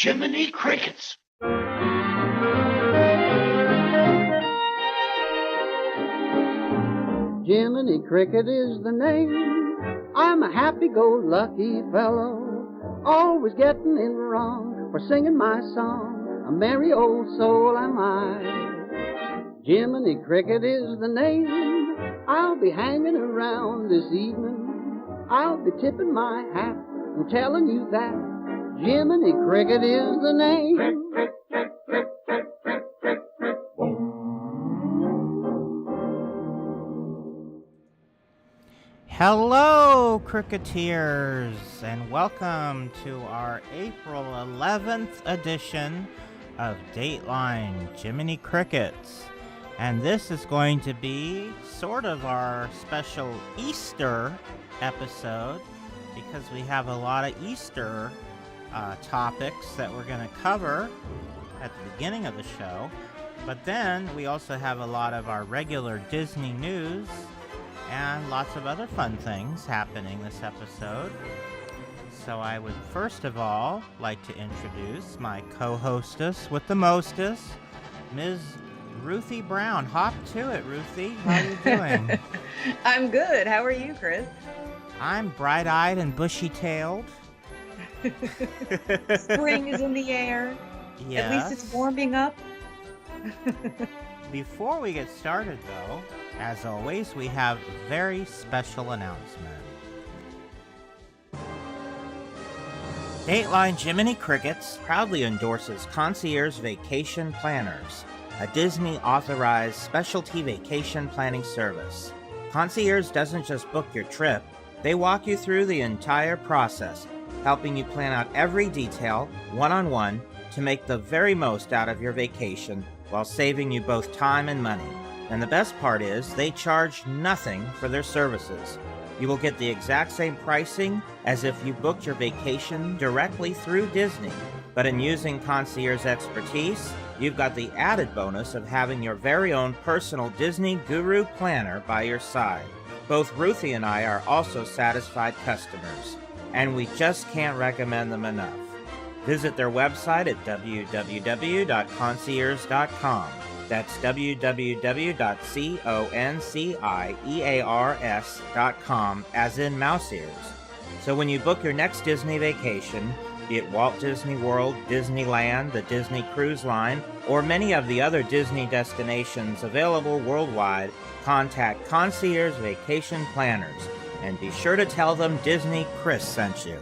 Jiminy Crickets. Jiminy Cricket is the name. I'm a happy-go-lucky fellow, always getting in wrong for singing my song. A merry old soul am I. Jiminy Cricket is the name. I'll be hanging around this evening. I'll be tipping my hat and telling you that Jiminy Cricket is the name. Crick, crick, crick, crick, crick, crick, crick, crick, boom. Hello, Cricketeers, and welcome to our April 11th edition of Dateline Jiminy Crickets. And this is going to be sort of our special Easter episode because we have a lot of Easter topics that we're going to cover at the beginning of the show. But then we also have a lot of our regular Disney news and lots of other fun things happening this episode. So I would first of all like to introduce my co-hostess with the mostest, Ms. Ruthie Brown. Hop to it, Ruthie. How are you doing? I'm good. How are you, Chris? I'm bright-eyed and bushy-tailed. Spring is in the air. Yes. At least it's warming up. Before we get started, though, as always, we have a very special announcement. Dateline Jiminy Crickets proudly endorses Concierge Vacation Planners, a Disney-authorized specialty vacation planning service. Concierge doesn't just book your trip, they walk you through the entire process, helping you plan out every detail, one-on-one, to make the very most out of your vacation while saving you both time and money. And the best part is, they charge nothing for their services. You will get the exact same pricing as if you booked your vacation directly through Disney. But in using Concierge expertise, you've got the added bonus of having your very own personal Disney Guru Planner by your side. Both Ruthie and I are also satisfied customers, and we just can't recommend them enough. Visit their website at www.concierge.com. That's www.concierge.com, as in mouse ears. So when you book your next Disney vacation, be it Walt Disney World, Disneyland, the Disney Cruise Line, or many of the other Disney destinations available worldwide, contact Concierge Vacation Planners and be sure to tell them Disney Chris sent you.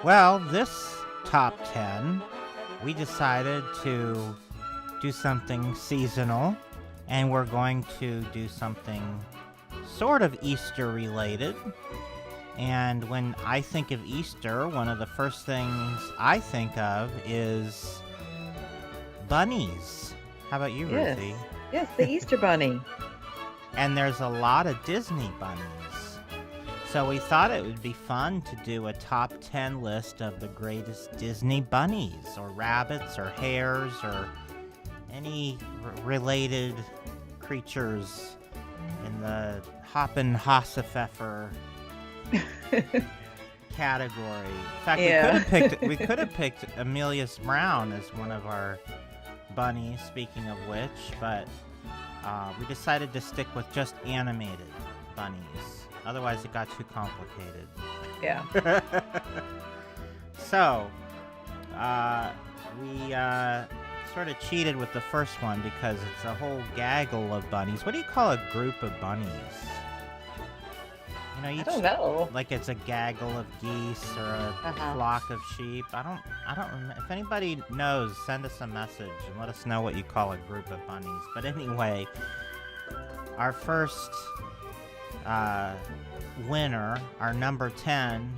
Well, this top 10, we decided to do something seasonal, and we're going to do something sort of Easter related. And when I think of Easter, one of the first things I think of is bunnies. How about you, Yes. Ruthie? Yes, the Easter Bunny. And there's a lot of Disney bunnies. So we thought it would be fun to do a top 10 list of the greatest Disney bunnies, or rabbits, or hares, or any related creatures in the Hoppin' Hossifeffer category. In fact, Yeah. we could have picked Amelius Brown as one of our bunnies, speaking of which, but we decided to stick with just animated bunnies. Otherwise, it got too complicated. Yeah. So, we sort of cheated with the first one because it's a whole gaggle of bunnies. What do you call a group of bunnies? You know, I don't know. like it's a gaggle of geese or a flock of sheep. I don't remember. If anybody knows, send us a message and let us know what you call a group of bunnies. But anyway, our first winner, our number 10,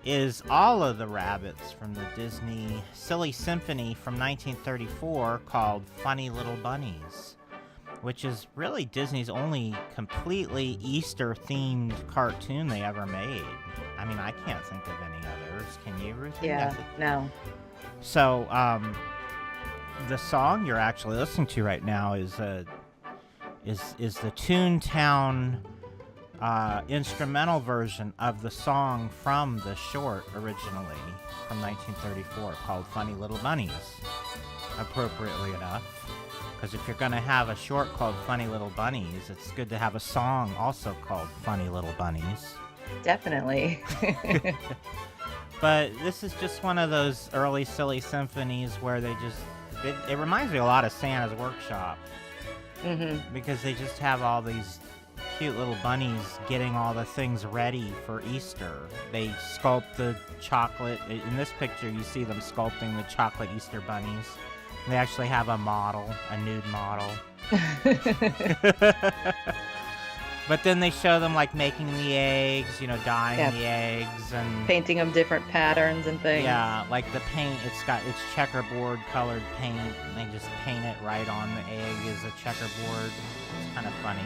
is all of the rabbits from the Disney Silly Symphony from 1934 called Funny Little Bunnies, which is really Disney's only completely Easter-themed cartoon they ever made. I mean, I can't think of any others. Can you, Ruthie? Yeah, no. So, the song you're actually listening to right now is the Toontown instrumental version of the song from the short originally from 1934 called Funny Little Bunnies, appropriately enough. Because if you're going to have a short called Funny Little Bunnies, it's good to have a song also called Funny Little Bunnies. Definitely. But this is just one of those early Silly Symphonies where they just... It reminds me a lot of Santa's Workshop. Mm-hmm. Because they just have all these cute little bunnies getting all the things ready for Easter. They sculpt the chocolate. In this picture, you see them sculpting the chocolate Easter bunnies. They actually have a model, a nude model. But then they show them like making the eggs, you know, dyeing the eggs and painting them different patterns and things. Yeah, like the paint, it's checkerboard colored paint, and they just paint it right on the egg as a checkerboard. It's kind of funny.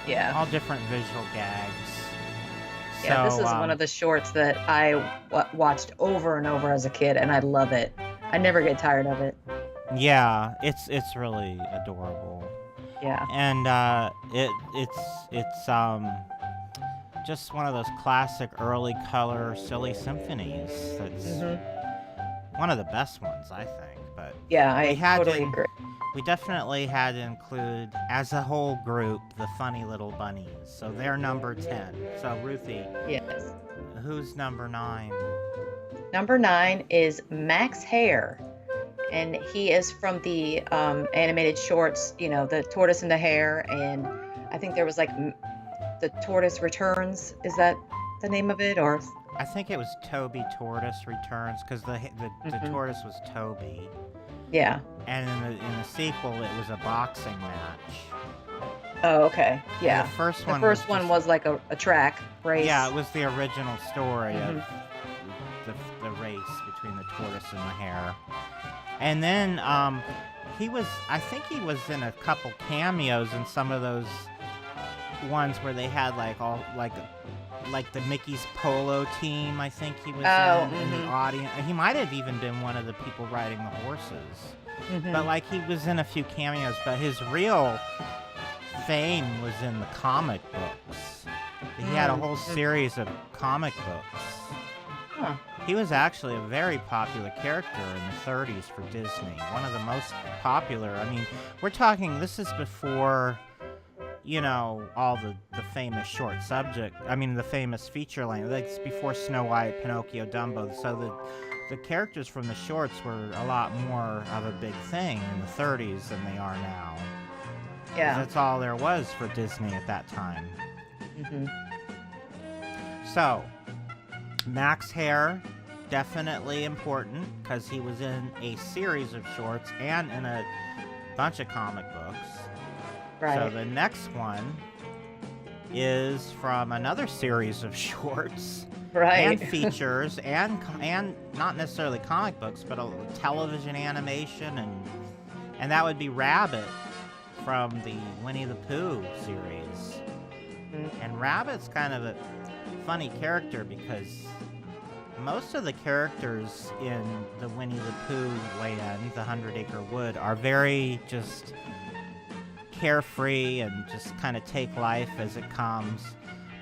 Yeah. All different visual gags. Yeah, So, this is one of the shorts that I watched over and over as a kid, and I love it. I never get tired of it. Yeah, it's really adorable. Yeah. And it's just one of those classic early color silly symphonies. That's one of the best ones, I think. But yeah, I totally agree. We definitely had to include, as a whole group, the Funny Little Bunnies. So they're number 10. So Ruthie. Yes. Who's number 9? Number 9 is Max Hare. And he is from the animated shorts, you know, the Tortoise and the Hare, and I think there was like the Tortoise Returns. Is that the name of it, or? I think it was Toby Tortoise Returns, because the tortoise was Toby. Yeah. And in the sequel, it was a boxing match. Oh, okay. Yeah. And the first one was like a track race. Yeah, it was the original story of the race between the tortoise and the hare. And then I think he was in a couple cameos in some of those ones where they had like the Mickey's polo team. I think he was in the audience. He might have even been one of the people riding the horses. But like he was in a few cameos, but his real fame was in the comic books. He had a whole series of comic books. Huh. He was actually a very popular character in the 30s for Disney. One of the most popular. I mean, we're talking, this is before, you know, all the famous short subject. I mean, the famous feature length. It's before Snow White, Pinocchio, Dumbo. So the characters from the shorts were a lot more of a big thing in the 30s than they are now. Yeah. That's all there was for Disney at that time. So, Max Hare, definitely important because he was in a series of shorts and in a bunch of comic books. Right. So the next one is from another series of shorts and features and not necessarily comic books, but a television animation, and that would be Rabbit from the Winnie the Pooh series. And Rabbit's kind of a funny character because most of the characters in the Winnie the Pooh land, the 100-Acre Wood, are very just carefree and just kind of take life as it comes.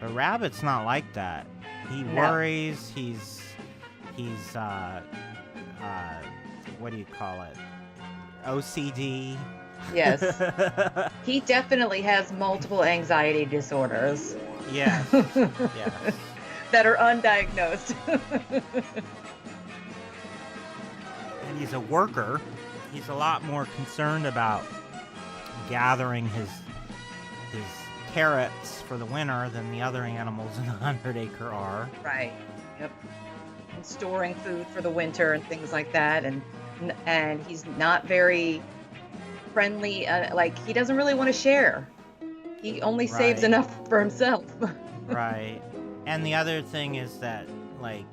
But Rabbit's not like that. He worries. He's what do you call it? OCD. Yes. He definitely has multiple anxiety disorders. Yes. Yes. That are undiagnosed. And he's a worker. He's a lot more concerned about gathering his carrots for the winter than the other animals in the 100-Acre are. Right. Yep. And storing food for the winter and things like that, and he's not very friendly. Like he doesn't really want to share. He only saves enough for himself. Right. And the other thing is that, like,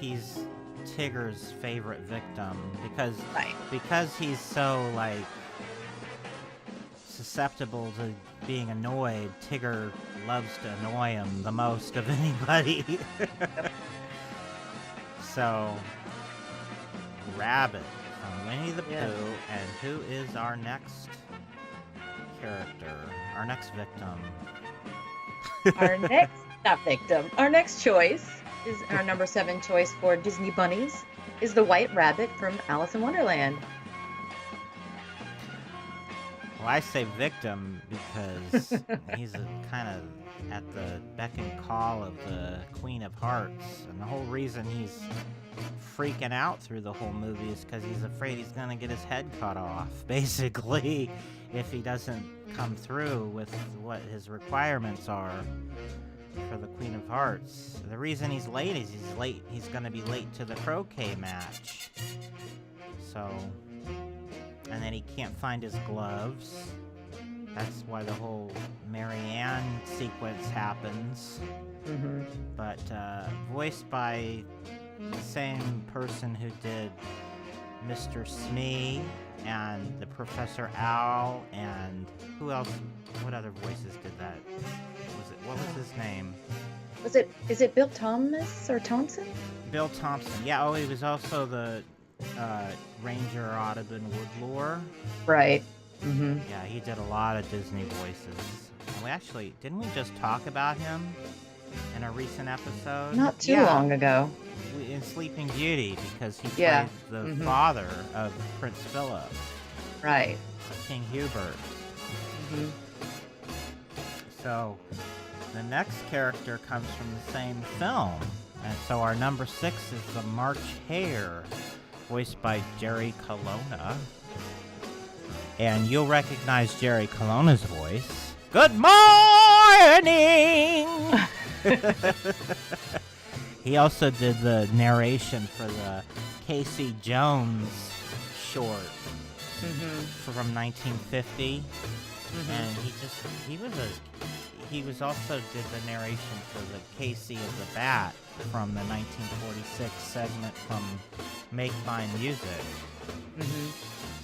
he's Tigger's favorite victim Right. because he's so like susceptible to being annoyed. Tigger loves to annoy him the most of anybody. So, Rabbit from Winnie the Pooh, and who is our next character? Our next victim? Our next choice is our number 7 choice for Disney bunnies is the White Rabbit from Alice in Wonderland. Well, I say victim because he's kind of at the beck and call of the Queen of Hearts, and the whole reason he's freaking out through the whole movie is because he's afraid he's gonna get his head cut off, basically, if he doesn't come through with what his requirements are for the Queen of Hearts. The reason he's late is he's gonna be late to the croquet match. So, and then he can't find his gloves. That's why the whole Marianne sequence happens. Mm-hmm. But voiced by the same person who did Mr. Smee and the Professor Owl, and who else? What other voices did that? What was his name? Is it Bill Thomas or Thompson? Bill Thompson. Yeah. Oh, he was also the Ranger Audubon Woodlore. Right. Mm-hmm. Yeah, he did a lot of Disney voices. And didn't we just talk about him in a recent episode? Not too long ago. In Sleeping Beauty, because he Yeah. played the Mhm. father of Prince Philip, Right. King Hubert. Mm-hmm. So the next character comes from the same film. And so our number 6 is the March Hare, voiced by Jerry Colonna. And you'll recognize Jerry Colonna's voice. Good morning! He also did the narration for the Casey Jones short from 1950. And he also did the narration for the Casey of the Bat from the 1946 segment from Make Mine Music.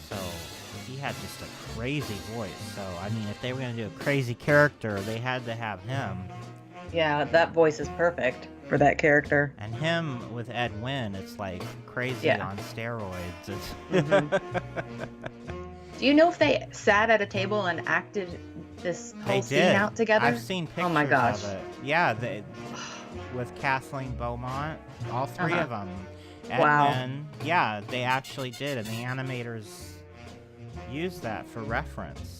So he had just a crazy voice. So, I mean, if they were going to do a crazy character, they had to have him. Yeah, that voice is perfect for that character. And him with Ed Wynn, it's like crazy on steroids. Do you know if they sat at a table and acted this whole scene out together? I've seen pictures oh my gosh. of it. Yeah, with Kathleen Beaumont, all 3 of them. And Wow. then, yeah, they actually did, and the animators used that for reference.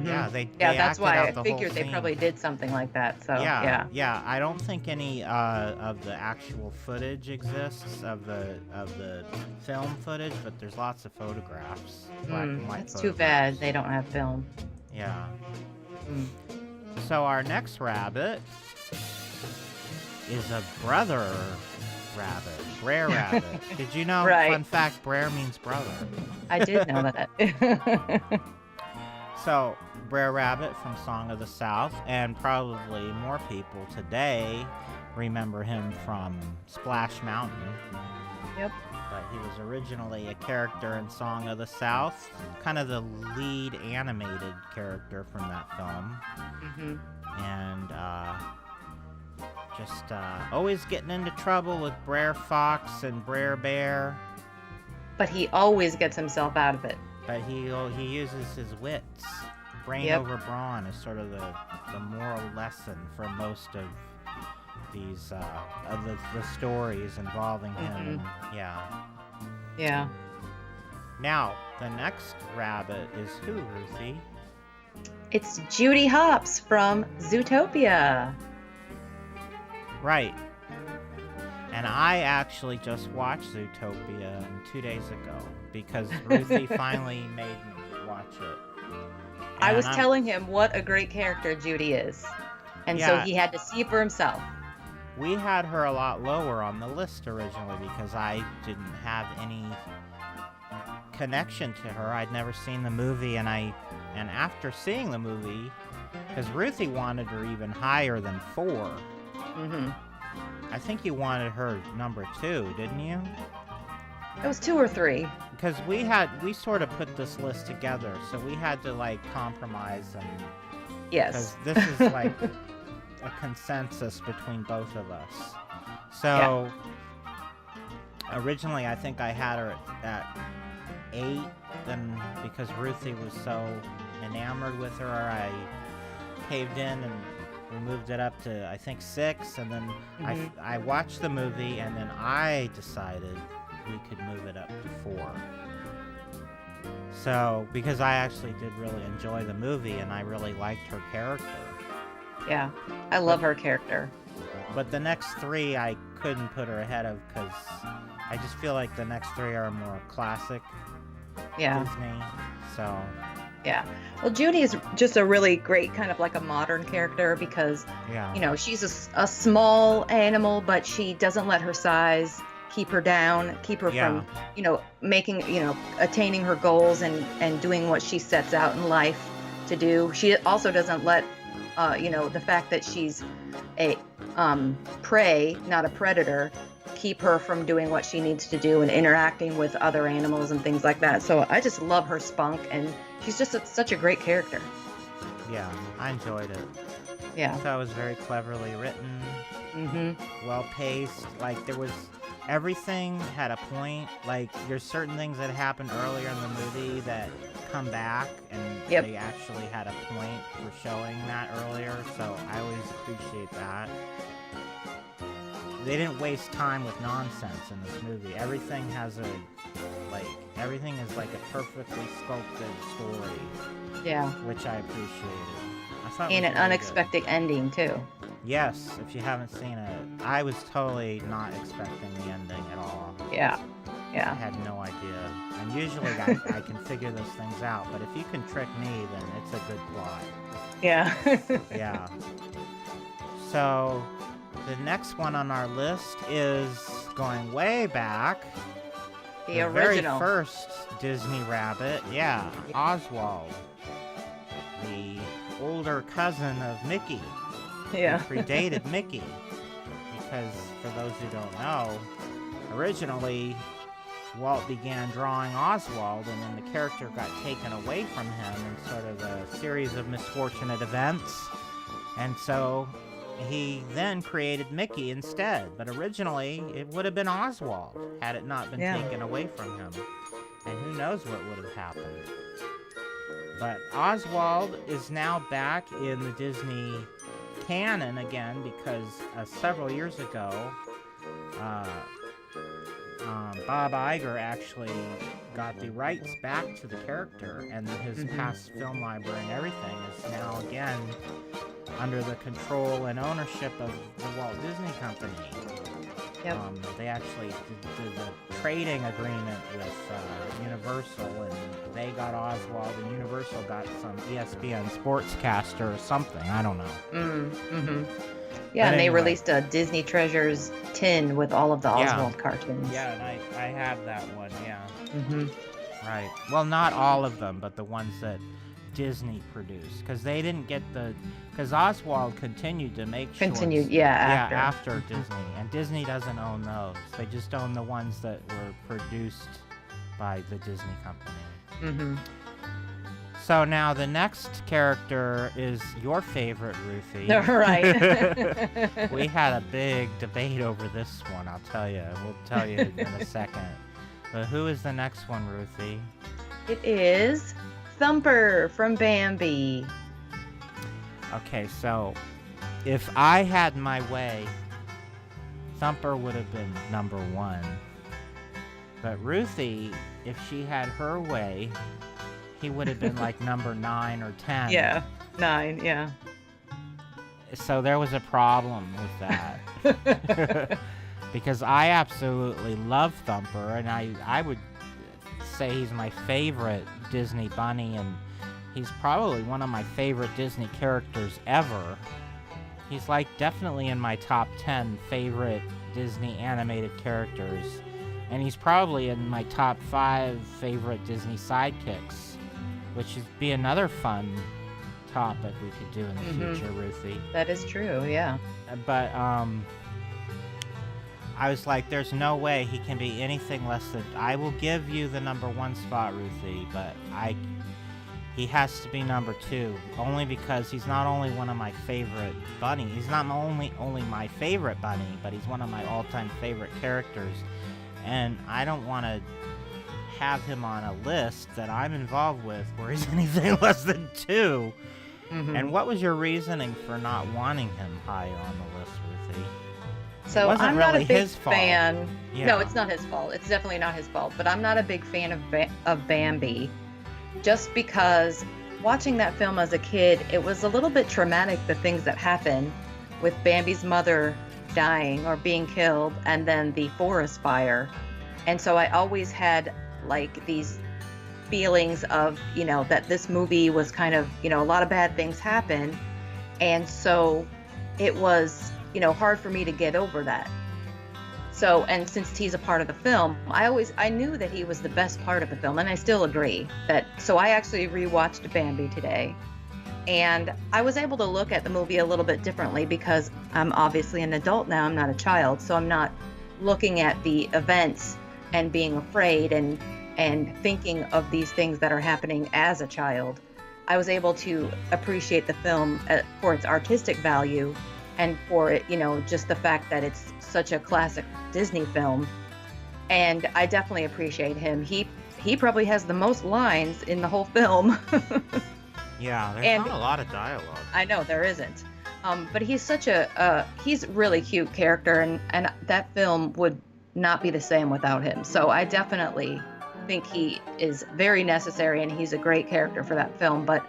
Yeah, they that's acted why out I the whole figured they scene. probably did something like that. So Yeah. I don't think any of the actual footage exists of the film footage, but there's lots of photographs. Black and white That's too bad photographs. they don't have film. Yeah. Mm. So our next rabbit is a brother rabbit, Brer Rabbit. Did you know? Right. Fun fact: Brer means brother. I did know that. So, Brer Rabbit from Song of the South, and probably more people today remember him from Splash Mountain. Yep. But he was originally a character in Song of the South, kind of the lead animated character from that film. And just always getting into trouble with Brer Fox and Brer Bear. But he always gets himself out of it. But he uses his wits. Brain over brawn is sort of the moral lesson for most of these the stories involving him. Yeah. Now the next rabbit is who, Ruthie? It's Judy Hopps from Zootopia. Right. And I actually just watched Zootopia 2 days ago because Ruthie finally made me watch it. I was telling him what a great character Judy is. And so he had to see for himself. We had her a lot lower on the list originally because I didn't have any connection to her. I'd never seen the movie, and after seeing the movie, because Ruthie wanted her even higher than 4. I think you wanted her number 2, didn't you? It was 2 or 3. Because we sort of put this list together, so we had to like compromise, and Yes. because this is like a consensus between both of us. So originally I think I had her at 8, and because Ruthie was so enamored with her, I caved in and we moved it up to I think 6, and then I watched the movie, and then I decided we could move it up to 4. So, because I actually did really enjoy the movie, and I really liked her character. Yeah. I love her character. But the next 3 I couldn't put her ahead of, because I just feel like the next 3 are more classic Disney. So Yeah. Well, Judy is just a really great kind of like a modern character because, yeah, you know, she's a small animal, but she doesn't let her size keep her down, keep her from, you know, making, you know, attaining her goals and doing what she sets out in life to do. She also doesn't let, you know, the fact that she's a prey, not a predator, keep her from doing what she needs to do and interacting with other animals and things like that. So I just love her spunk, and she's just such a great character. Yeah, I enjoyed it. Yeah. I thought it was very cleverly written, well paced. Like everything had a point. Like there's certain things that happened earlier in the movie that come back, and they actually had a point for showing that earlier. So I always appreciate that. They didn't waste time with nonsense in this movie. Everything is like a perfectly sculpted story. Yeah. Which I appreciated. I thought and an unexpected ending too. Yes, if you haven't seen it. I was totally not expecting the ending at all. Yeah. Yeah. I had no idea. And usually I can figure those things out, but if you can trick me, then it's a good plot. Yeah. Yeah. So the next one on our list is going way back. The original. Very first Disney rabbit. Yeah, Oswald. The older cousin of Mickey. Yeah. Who predated Mickey. Because, for those who don't know, originally Walt began drawing Oswald, and then the character got taken away from him in sort of a series of misfortunate events. And so he then created Mickey instead, but originally it would have been Oswald had it not been taken away from him. And who knows what would have happened. But Oswald is now back in the Disney canon again because several years ago, Bob Iger actually got the rights back to the character, and his past film library and everything is now again under the control and ownership of the Walt Disney Company. Yep. They actually did the trading agreement with Universal, and they got Oswald, and Universal got some ESPN sportscaster or something. I don't know. Yeah, and they released a Disney Treasures tin with all of the Oswald cartoons. Yeah, and I have that one, yeah. Right. Well, not all of them, but the ones that Disney produced, because they didn't get because Oswald continued to make shorts. After Disney, and Disney doesn't own those. They just own the ones that were produced by the Disney Company. So now the next character is your favorite, Ruthie. Right. We had a big debate over this one, I'll tell you. We'll tell you in a second. But who is the next one, Ruthie? It is Thumper from Bambi. Okay, so if I had my way, Thumper would have been number 1. But Ruthie, if she had her way, he would have been like number 9 or 10. Yeah, 9, yeah. So there was a problem with that. Because I absolutely love Thumper, and I would say he's my favorite Disney bunny, and he's probably one of my favorite Disney characters ever. He's like definitely in my top 10 favorite Disney animated characters, and he's probably in my top 5 favorite Disney sidekicks, which would be another fun topic we could do in the future, Ruthie. That is true, yeah. But I was like, there's no way he can be anything less than. I will give you the number 1 spot, Ruthie, but he has to be number 2, only because he's not only one of my favorite bunny. He's not only my favorite bunny, but he's one of my all-time favorite characters, and I don't want to have him on a list that I'm involved with where he's anything less than 2. Mm-hmm. And what was your reasoning for not wanting him higher on the list, Ruthie? So I'm really not a big his fault. fan. Yeah. No, it's not his fault. It's definitely not his fault. But I'm not a big fan of Bambi, just because watching that film as a kid, it was a little bit traumatic, the things that happened with Bambi's mother dying or being killed, and then the forest fire. And so I always had like these feelings of, that this movie was kind of, a lot of bad things happened. And so it was, hard for me to get over that. So, and since he's a part of the film, I knew that he was the best part of the film, and I still agree that. So I actually rewatched Bambi today, and I was able to look at the movie a little bit differently because I'm obviously an adult now. I'm not a child, so I'm not looking at the events and being afraid and thinking of these things that are happening as a child. I was able to appreciate the film for its artistic value and for it, just the fact that it's such a classic Disney film. And I definitely appreciate him. He probably has the most lines in the whole film. Yeah, there's not a lot of dialogue. I know there isn't. But he's such he's a really cute character, and that film would not be the same without him. So I definitely think he is very necessary, and he's a great character for that film. But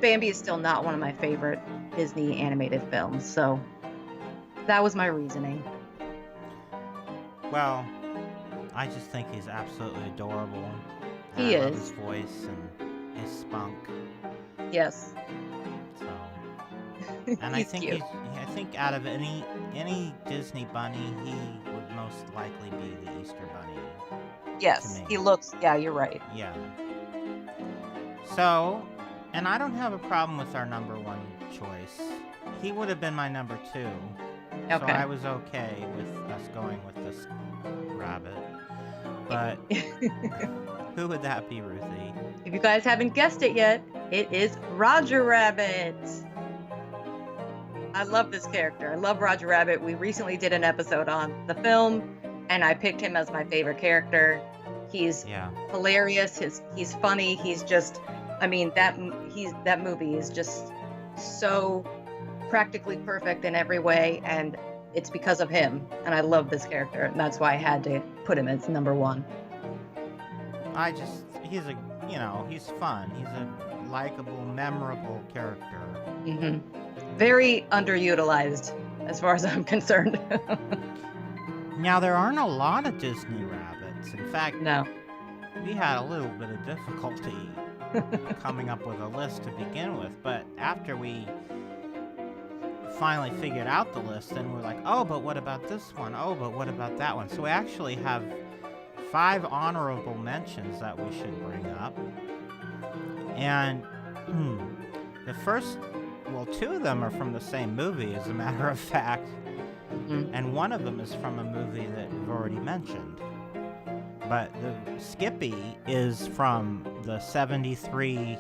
Bambi is still not one of my favorite Disney animated films. So that was my reasoning. Well, I just think he's absolutely adorable. He I love is. his voice and his spunk. Yes. So, and He's cute. I think out of any Disney bunny, he would most likely be the Easter bunny. Yes, to me. he looks. Yeah, you're right. Yeah. So, and I don't have a problem with our number 1 choice. He would have been my number 2. So Okay. I was okay with us going with this rabbit. But who would that be, Ruthie? If you guys haven't guessed it yet, it is Roger Rabbit. I love this character. I love Roger Rabbit. We recently did an episode on the film, and I picked him as my favorite character. He's hilarious. He's funny. He's just, that movie is just so practically perfect in every way, and it's because of him. And I love this character, and that's why I had to put him as number 1. He's fun. He's a likable, memorable character. Mm-hmm. Very underutilized, as far as I'm concerned. Now, there aren't a lot of Disney rabbits. In fact, No. we had a little bit of difficulty coming up with a list to begin with, but after we finally figured out the list, then we're like, oh, but what about this one? Oh, but what about that one? So we actually have 5 honorable mentions that we should bring up. And the first, 2 of them are from the same movie, as a matter of fact. Mm-hmm. And one of them is from a movie that we've already mentioned. But the Skippy is from the 73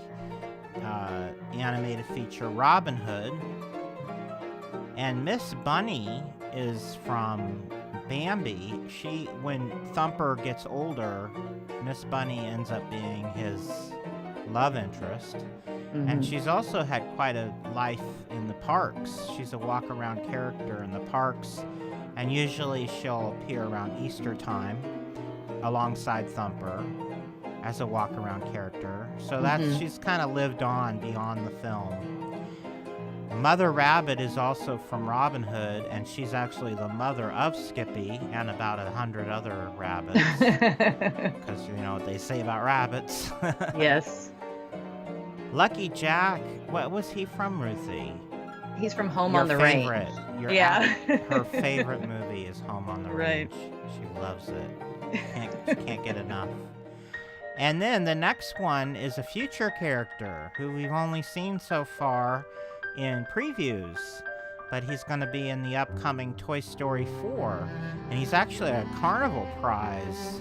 animated feature Robin Hood. And Miss Bunny is from Bambi. When Thumper gets older, Miss Bunny ends up being his love interest. Mm-hmm. And she's also had quite a life in the parks. She's a walk-around character in the parks, and usually she'll appear around Easter time alongside Thumper as a walk-around character. So she's kind of lived on beyond the film. Mother Rabbit is also from Robin Hood, and she's actually the mother of Skippy and about 100 other rabbits. Because you know what they say about rabbits. Yes. Lucky Jack, what was he from, Ruthie? He's from Home Your on the favorite. Range. Yeah. Her favorite movie is Home on the Right. Range. She loves it. Can't get enough. And then the next one is a future character who we've only seen so far in previews. but he's going to be in the upcoming Toy Story 4. And he's actually a carnival prize,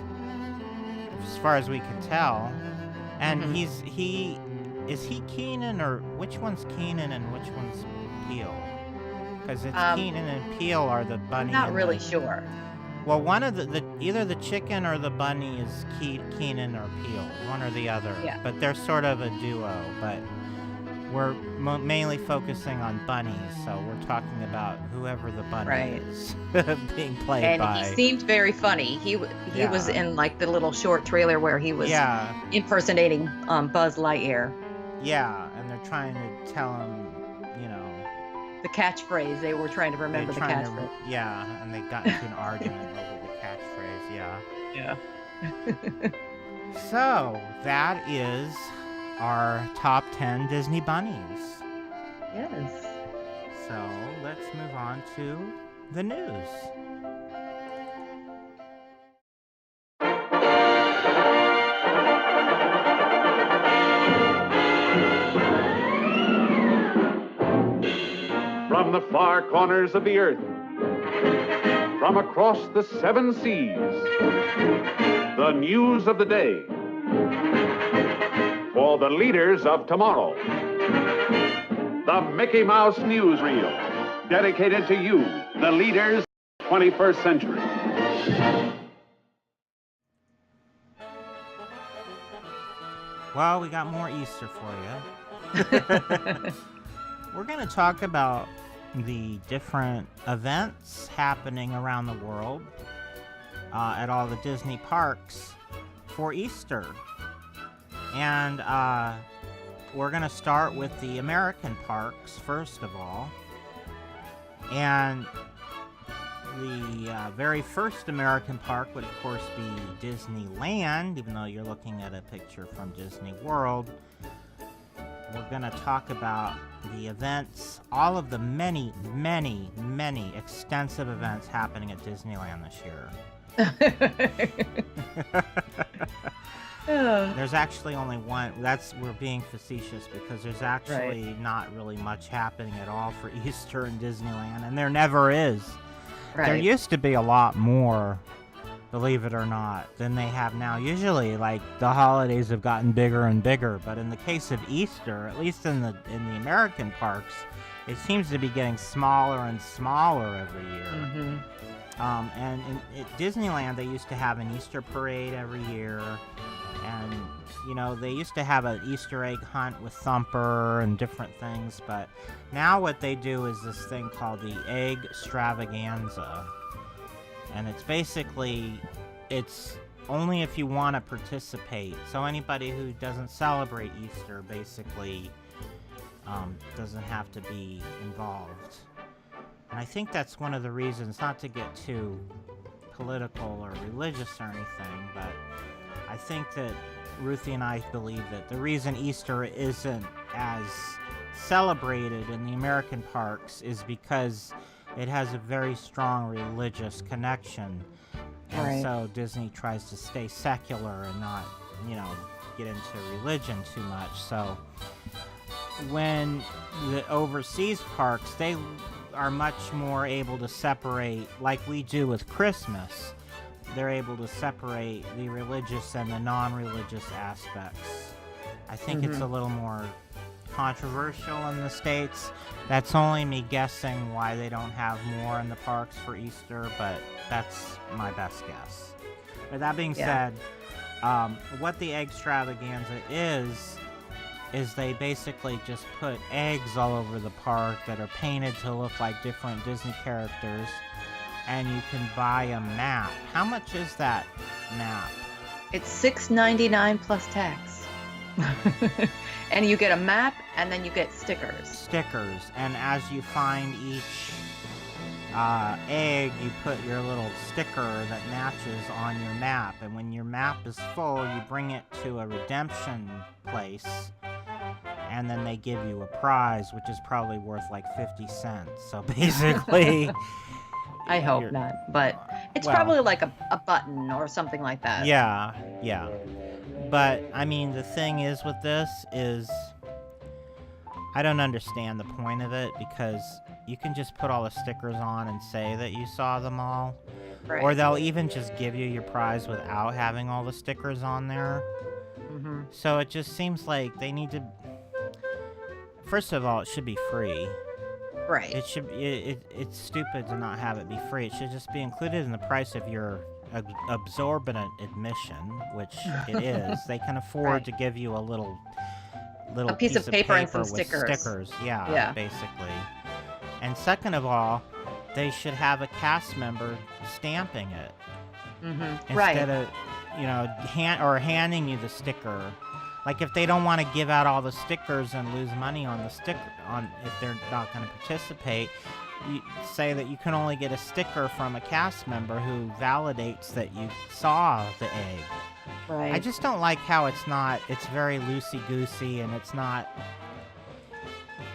as far as we can tell. And is he Keenan, or which one's Keenan and which one's Peel? Because it's Keenan and Peel are the bunny. Not really sure. Well, one of the either the chicken or the bunny is Keenan or Peel, one or the other. Yeah. But they're sort of a duo. But we're mainly focusing on bunnies, so we're talking about whoever the bunny is being played by. And he seemed very funny. He was in like the little short trailer where he was impersonating Buzz Lightyear. Yeah, and they're trying to tell him, you know, the catchphrase. They were trying to remember the catchphrase. And they got into an argument over the catchphrase. Yeah. So that is our top 10 Disney bunnies. Yes. So let's move on to the news. From the far corners of the earth, from across the 7 seas, the news of the day. For the leaders of tomorrow, the Mickey Mouse Newsreel, dedicated to you, the leaders of the 21st century. Well, we got more Easter for you. We're going to talk about the different events happening around the world at all the Disney parks for Easter. And we're going to start with the American parks, first of all. And the very first American park would, of course, be Disneyland, even though you're looking at a picture from Disney World. We're going to talk about the events, all of the many, many, many extensive events happening at Disneyland this year. There's actually only one. We're being facetious because there's actually not really much happening at all for Easter in Disneyland, and there never is. Right. There used to be a lot more, believe it or not, than they have now. Usually, like, the holidays have gotten bigger and bigger, but in the case of Easter, at least in the American parks, it seems to be getting smaller and smaller every year. Mm-hmm. And at Disneyland, they used to have an Easter parade every year. And, you know, they used to have an Easter egg hunt with Thumper and different things. But now what they do is this thing called the Egg Extravaganza. And it's basically, it's only if you want to participate. So anybody who doesn't celebrate Easter basically doesn't have to be involved. And I think that's one of the reasons, not to get too political or religious or anything, but I think that Ruthie and I believe that the reason Easter isn't as celebrated in the American parks is because it has a very strong religious connection. And so Disney tries to stay secular and not, you know, get into religion too much. So when the overseas parks, they are much more able to separate, like we do with Christmas. They're able to separate the religious and the non-religious aspects. I think it's a little more controversial in the States. That's only me guessing why they don't have more in the parks for Easter, but that's my best guess. But that being said, what the Egg Extravaganza is they basically just put eggs all over the park that are painted to look like different Disney characters, and you can buy a map. How much is that map? It's $6.99 plus tax. And you get a map, and then you get stickers. Stickers, and as you find each egg, you put your little sticker that matches on your map, and when your map is full, you bring it to a redemption place, and then they give you a prize, which is probably worth like 50 cents. So basically... I hope not, but it's probably like a button or something like that. Yeah. But, I mean, the thing is with this is I don't understand the point of it, because you can just put all the stickers on and say that you saw them all. Right. Or they'll even just give you your prize without having all the stickers on there. Mm-hmm. So it just seems like they need to... First of all, it should be free. Right. It should. It's stupid to not have it be free. It should just be included in the price of your absorbent admission, which it is. They can afford to give you a little piece of paper and some with stickers. Yeah, basically. And second of all, they should have a cast member stamping it instead of handing you the sticker. Like, if they don't want to give out all the stickers and lose money on the if they're not going to participate, you say that you can only get a sticker from a cast member who validates that you saw the egg. Right. I just don't like how it's very loosey-goosey, and it's not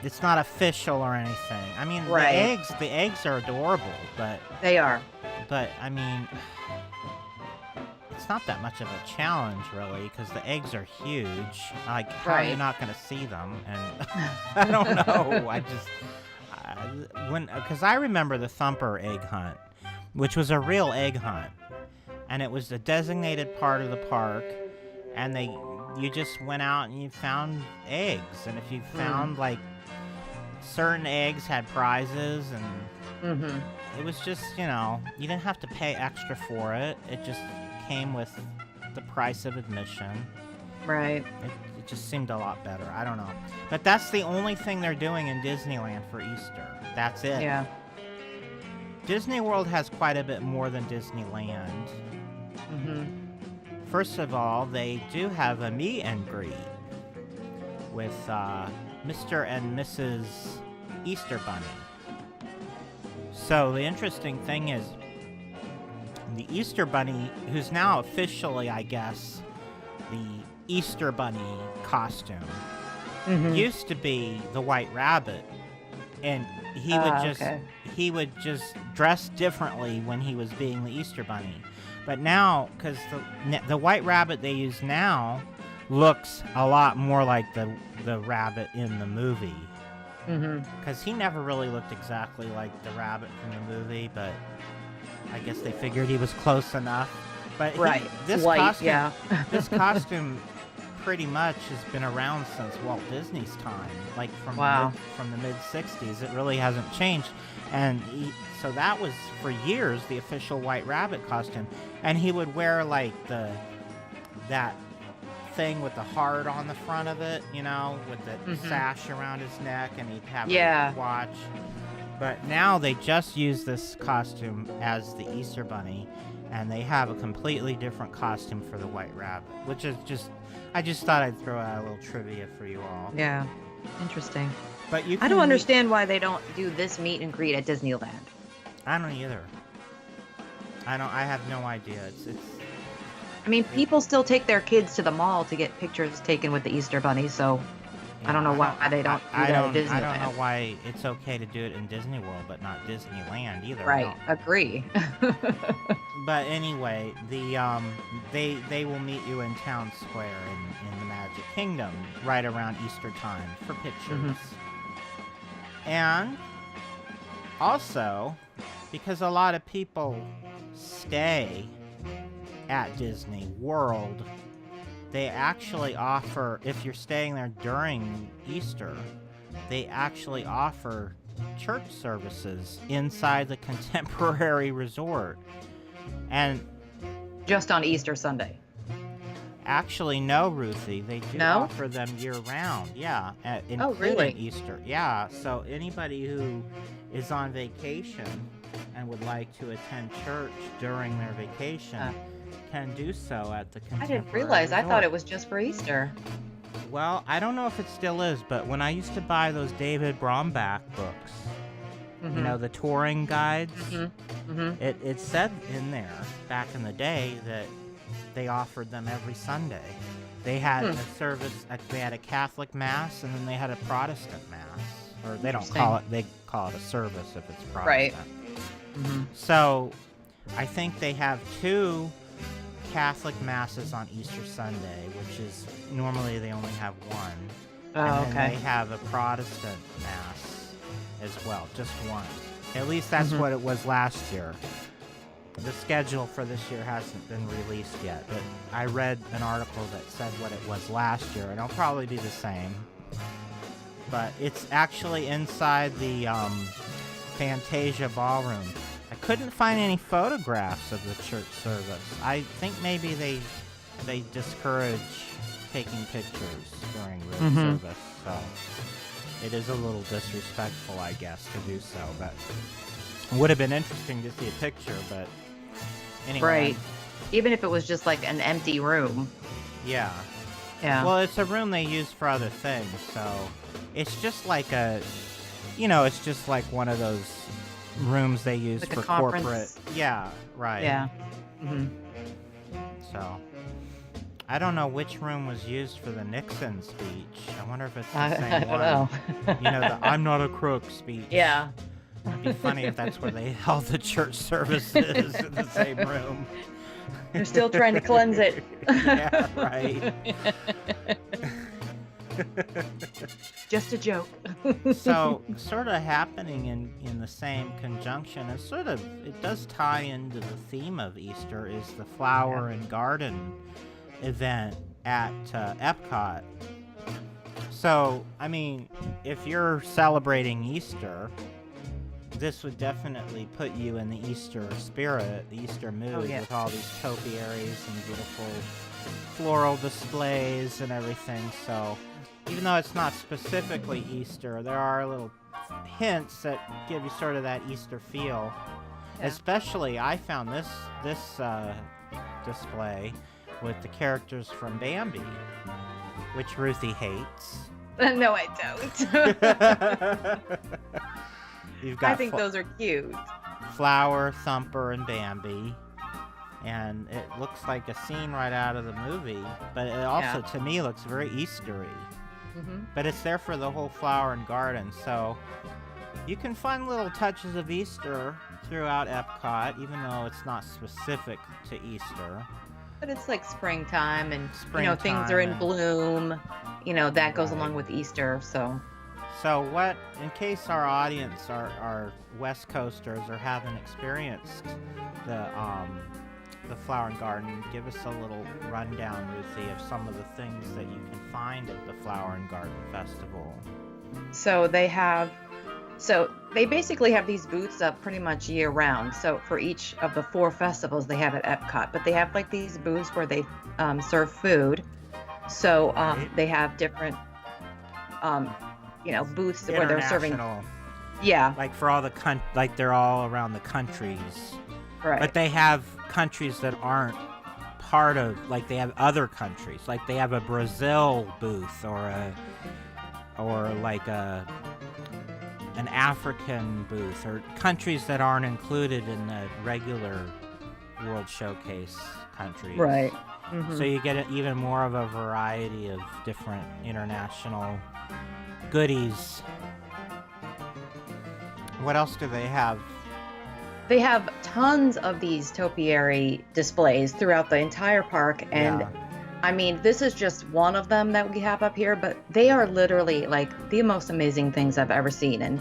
official or anything. I mean, the eggs are adorable, but... They are. But, I mean... It's not that much of a challenge, really, because the eggs are huge. Like, how are you not going to see them? And I don't know. Because I remember the Thumper egg hunt, which was a real egg hunt, and it was a designated part of the park, and you just went out and you found eggs, and if you found like certain eggs had prizes, and it was just, you didn't have to pay extra for it. It just came with the price of admission. Right. It just seemed a lot better. I don't know. But that's the only thing they're doing in Disneyland for Easter. That's it. Yeah. Disney World has quite a bit more than Disneyland. First of all, they do have a meet and greet with Mr. and Mrs. Easter Bunny. So the interesting thing is, the Easter Bunny, who's now officially, I guess, the Easter Bunny costume, used to be the White Rabbit, and he would just dress differently when he was being the Easter Bunny. But now, because the White Rabbit they use now looks a lot more like the rabbit in the movie. Because he never really looked exactly like the rabbit from the movie, but I guess they figured he was close enough. But this costume pretty much has been around since Walt Disney's time, like from the mid-'60s. It really hasn't changed. And so that was, for years, the official White Rabbit costume. And he would wear, like, that thing with the heart on the front of it, with the sash around his neck, and he'd have a watch. But now they just use this costume as the Easter Bunny, and they have a completely different costume for the White Rabbit, which is I just thought I'd throw out a little trivia for you all. Yeah, interesting. But I don't understand why they don't do this meet and greet at Disneyland. I don't either. I have no idea. I mean, people still take their kids to the mall to get pictures taken with the Easter Bunny, so I don't know why they don't do that at Disneyland. I don't know why it's okay to do it in Disney World, but not Disneyland either. Right, agree. But anyway, they will meet you in Town Square in the Magic Kingdom right around Easter time for pictures. And also, because a lot of people stay at Disney World, they actually offer, if you're staying there during Easter, they actually offer church services inside the Contemporary Resort. And just on Easter Sunday? Actually, no, Ruthie. They do offer them year-round. Yeah, including Easter. Yeah, so anybody who is on vacation and would like to attend church during their vacation can do so at the Contemporary I didn't realize. Resort. I thought it was just for Easter. Well, I don't know if it still is, but when I used to buy those David Brombach books, the touring guides, it said in there back in the day that they offered them every Sunday. They had a service, they had a Catholic Mass, and then they had a Protestant Mass. Or they don't call it, they call it a service if it's Protestant. Right. So, I think they have 2 Catholic Masses on Easter Sunday, which is, normally they only have 1. Oh, and then okay. they have a Protestant mass as well, just one. At least that's what it was last year. The schedule for this year hasn't been released yet, but I read an article that said what it was last year, and it'll probably be the same. But it's actually inside the Fantasia Ballroom. I couldn't find any photographs of the church service. I think maybe they discourage taking pictures during the service, so it is a little disrespectful, I guess, to do so. But it would have been interesting to see a picture, but anyway. Right. Even if it was just like an empty room. Yeah. Yeah. Well, it's a room they use for other things, so it's just like it's just like one of those rooms they use like for a conference. corporate. Yeah, right. Yeah. So, I don't know which room was used for the Nixon speech. I wonder if it's the same I don't one. know. The "I'm not a crook" speech. Yeah. It'd be funny if that's where they held the church services in the same room. They're still trying to cleanse it. Yeah, right. Just a joke. So, sort of happening in the same conjunction, and it does tie into the theme of Easter, is the Flower and Garden event at Epcot. So, I mean, if you're celebrating Easter, this would definitely put you in the Easter spirit, the Easter mood, with all these topiaries and beautiful floral displays and everything. So, even though it's not specifically Easter, there are little hints that give you sort of that Easter feel. Yeah. Especially, I found this display with the characters from Bambi, which Ruthie hates. No, I don't. You've got I think those are cute. Flower, Thumper, and Bambi. And it looks like a scene right out of the movie, but it also, to me, looks very Eastery. But it's there for the whole Flower and Garden, so you can find little touches of Easter throughout Epcot, even though it's not specific to Easter. But it's like springtime, and things are in bloom. That goes along with Easter, so. So what, in case our audience are West Coasters or haven't experienced the Flower and Garden, give us a little rundown, Ruthie, of some of the things that you can find at the Flower and Garden Festival. So they basically have these booths up pretty much year round. So for each of the 4 festivals they have at Epcot, but they have like these booths where they serve food. So they have different booths where they're serving. Yeah. Like for all like they're all around the countries. Right. But they have countries that aren't part of, like they have other countries. Like they have a Brazil booth or like an African booth, or countries that aren't included in the regular World Showcase countries. Right. So you get even more of a variety of different international goodies. What else do they have? They have tons of these topiary displays throughout the entire park, and I mean, this is just one of them that we have up here, but they are literally like the most amazing things I've ever seen. And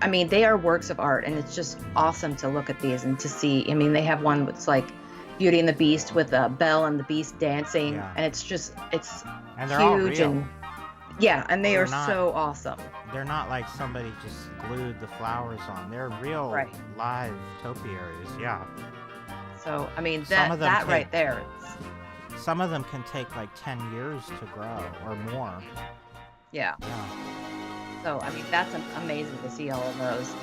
I mean, they are works of art, and it's just awesome to look at these and to see. I mean, they have one that's like Beauty and the Beast with Belle and the Beast dancing, and it's and they're huge all real. and and they are so awesome. They're not like somebody just glued the flowers on. They're real live topiaries, So, I mean, that right there. Some of them can take like 10 years to grow or more. Yeah. So, I mean, that's amazing to see all of those.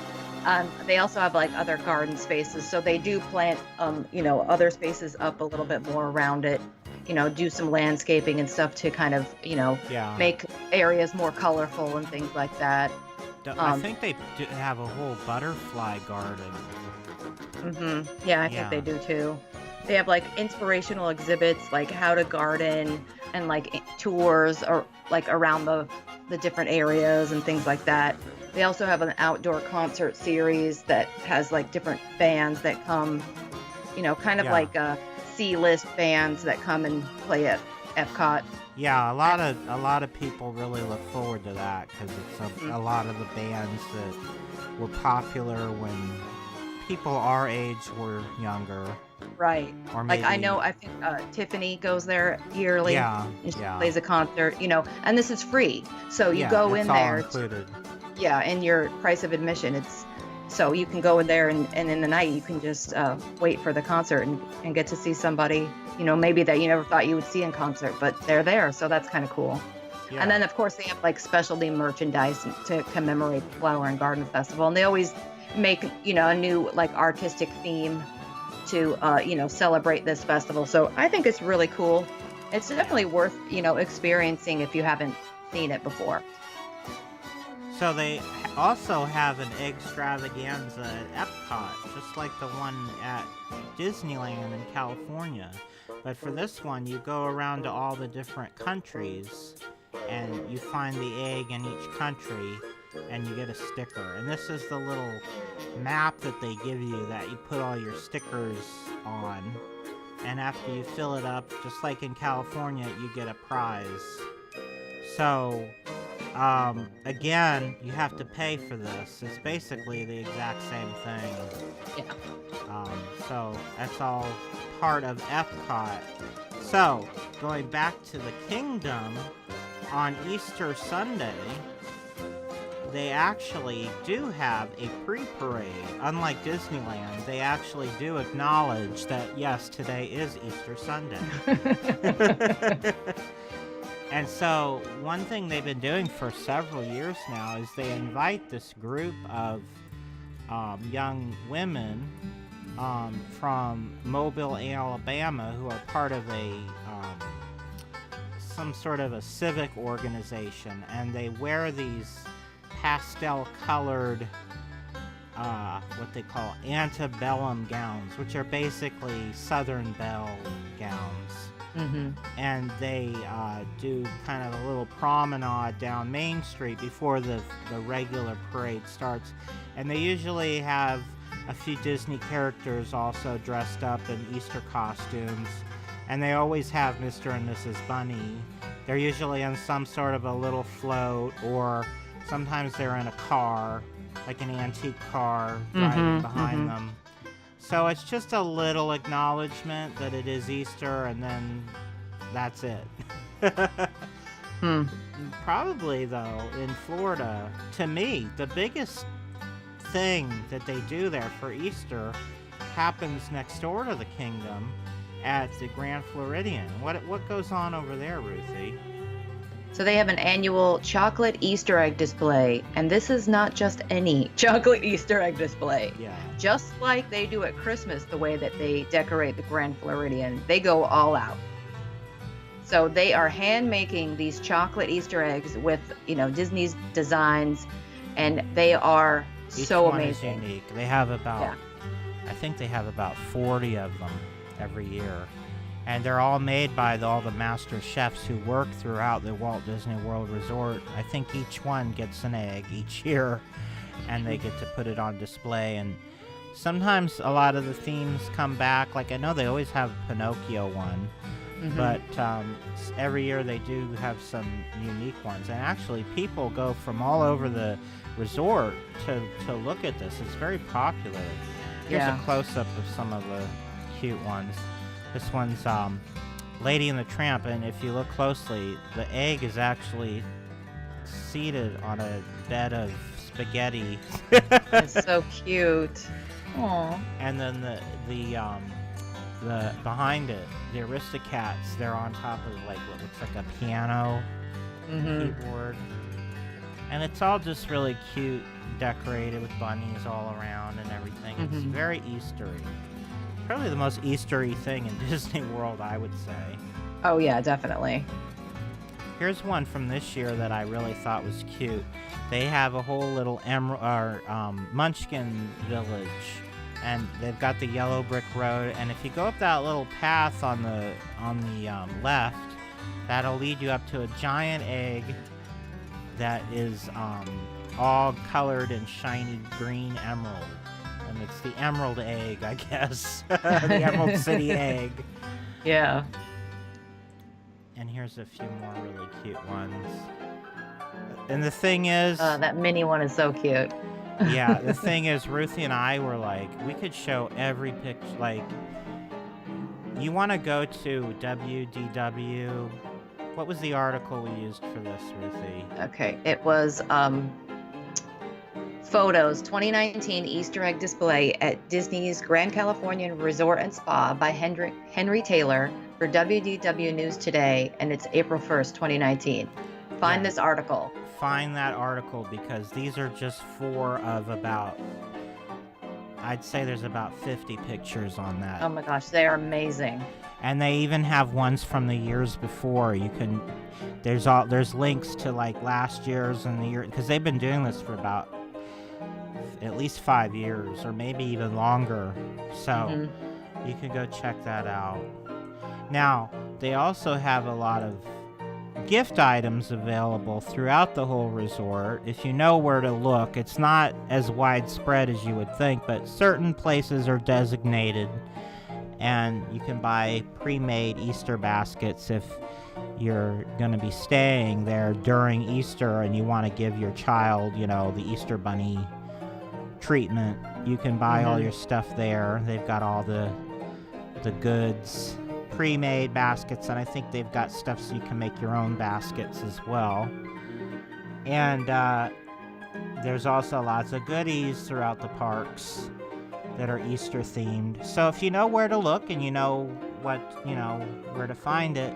They also have like other garden spaces. So they do plant, other spaces up a little bit more around it. Do some landscaping and stuff to kind of, make areas more colorful and things like that. I think they have a whole butterfly garden. Yeah, I think they do too. They have like inspirational exhibits, like how to garden, and like tours or like around the different areas and things like that. They also have an outdoor concert series that has like different bands that come, kind of like C-list bands that come and play at Epcot. Yeah, a lot of people really look forward to that because it's a lot of the bands that were popular when people our age were younger, Right. or Like I know, maybe I think Tiffany goes there yearly yeah, and she yeah, plays a concert, and this is free. So you yeah. go It's in all there, included. yeah, and your price of admission, it's so you can go in there and in the night you can just wait for the concert and get to see somebody, maybe that you never thought you would see in concert, but they're there. So that's kind of cool. And Yeah. then, of course, they have like specialty merchandise to commemorate the Flower and Garden Festival. And they always make, a new like artistic theme to, celebrate this festival. So I think it's really cool. It's Yeah. definitely worth, experiencing if you haven't seen it before. So they also have an extravaganza at Epcot, just like the one at Disneyland in California. But for this one, you go around to all the different countries and you find the egg in each country and you get a sticker. And this is the little map that they give you that you put all your stickers on. And after you fill it up, just like in California, you get a prize. So, again, you have to pay for this. It's basically the exact same thing. Yeah. So that's all part of Epcot. So, going back to the kingdom, on Easter Sunday, they actually do have a pre-parade. Unlike Disneyland, they actually do acknowledge that, yes, today is Easter Sunday. And so, one thing they've been doing for several years now is they invite this group of young women from Mobile, Alabama, who are part of some sort of a civic organization, and they wear these pastel-colored, what they call antebellum gowns, which are basically Southern Belle gowns. Mm-hmm. And they do kind of a little promenade down Main Street before the regular parade starts. And they usually have a few Disney characters also dressed up in Easter costumes. And they always have Mr. and Mrs. Bunny. They're usually on some sort of a little float, or sometimes they're in a car, like an antique car driving behind them. So it's just a little acknowledgement that it is Easter, and then that's it. Probably, though, in Florida, to me, the biggest thing that they do there for Easter happens next door to the kingdom at the Grand Floridian. What goes on over there, Ruthie? So they have an annual chocolate Easter egg display, and this is not just any chocolate Easter egg display. Yeah. Just like they do at Christmas, the way that they decorate the Grand Floridian, they go all out. So they are hand making these chocolate Easter eggs with, Disney's designs, and they are Each so one amazing. is unique. They have about, Yeah. I think they have about 40 of them every year. And they're all made by all the master chefs who work throughout the Walt Disney World Resort. I think each one gets an egg each year, and they get to put it on display. And sometimes a lot of the themes come back. Like, I know they always have Pinocchio one, but every year they do have some unique ones. And actually, people go from all over the resort to look at this. It's very popular. Here's a close-up of some of the cute ones. This one's Lady and the Tramp, and if you look closely, the egg is actually seated on a bed of spaghetti. It's so cute. Aww. And then the behind it, the Aristocats, they're on top of like what looks like a piano keyboard. And it's all just really cute, decorated with bunnies all around and everything. It's very Eastery. Probably the most Eastery thing in Disney World, I would say. Oh yeah, definitely. Here's one from this year that I really thought was cute. They have a whole little Munchkin village, and they've got the yellow brick road. And if you go up that little path on the left, that'll lead you up to a giant egg that is all colored in shiny green emerald. And it's the Emerald Egg, I guess. The Emerald City Egg. Yeah. And here's a few more really cute ones. And the thing is... that mini one is so cute. Yeah, the thing is, Ruthie and I were like, we could show every picture. Like, you want to go to WDW... What was the article we used for this, Ruthie? Okay, it was Photos 2019 Easter egg display at Disney's Grand Californian Resort and Spa by Henry Taylor for WDW News Today, and it's April 1st, 2019. Find this article. Find that article, because these are just 4 of about, I'd say there's about 50 pictures on that. Oh my gosh, they are amazing. And they even have ones from the years before. You can, there's links to like last year's and the year, because they've been doing this for about at least 5 years, or maybe even longer. So you can go check that out. Now, they also have a lot of gift items available throughout the whole resort. If you know where to look, it's not as widespread as you would think, but certain places are designated, and you can buy pre-made Easter baskets if you're going to be staying there during Easter and you want to give your child, you know, the Easter bunny treatment. You can buy all your stuff there. They've got all the goods, pre-made baskets, and I think they've got stuff so you can make your own baskets as well. And there's also lots of goodies throughout the parks that are Easter themed. So if you know where to look and you know where to find it,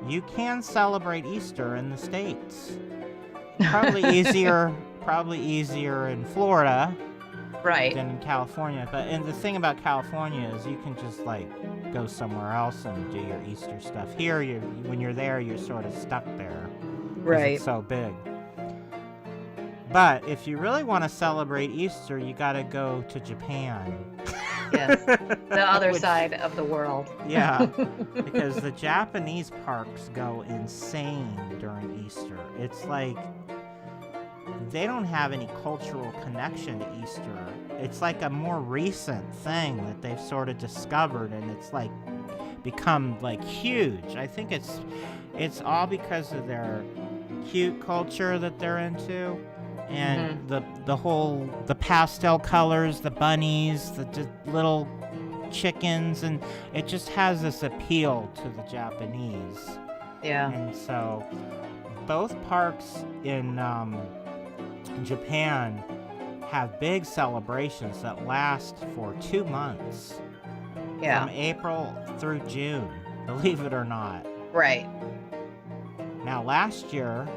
you can celebrate Easter in the States. Probably easier in Florida, right, than in California. And the thing about California is you can just like go somewhere else and do your Easter stuff. Here, when you're there, you're sort of stuck there. Right. It's so big. But if you really want to celebrate Easter, you got to go to Japan. Yes, the other side of the world. Yeah, because the Japanese parks go insane during Easter. It's like they don't have any cultural connection to Easter. It's like a more recent thing that they've sort of discovered, and it's like become like huge. I think it's all because of their cute culture that they're into. And the pastel colors, the bunnies, the little chickens, and it just has this appeal to the Japanese. Yeah. And so both parks in Japan have big celebrations that last for 2 months. Yeah. From April through June, believe it or not. Right. Now, last year,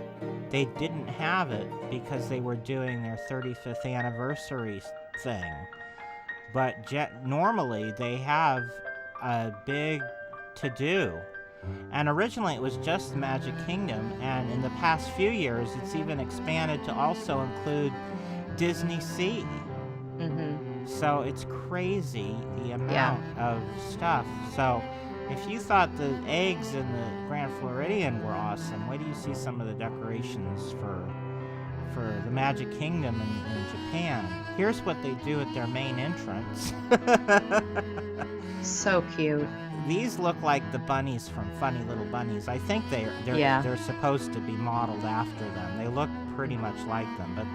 they didn't have it because they were doing their 35th anniversary thing. But normally they have a big to-do. And originally it was just the Magic Kingdom, and in the past few years it's even expanded to also include Disney Sea. So it's crazy the amount of stuff. So if you thought the eggs in the Grand Floridian were awesome, wait till you see some of the decorations for the Magic Kingdom in Japan. Here's what they do at their main entrance. So cute. These look like the bunnies from Funny Little Bunnies. I think they're supposed to be modeled after them. They look pretty much like them, but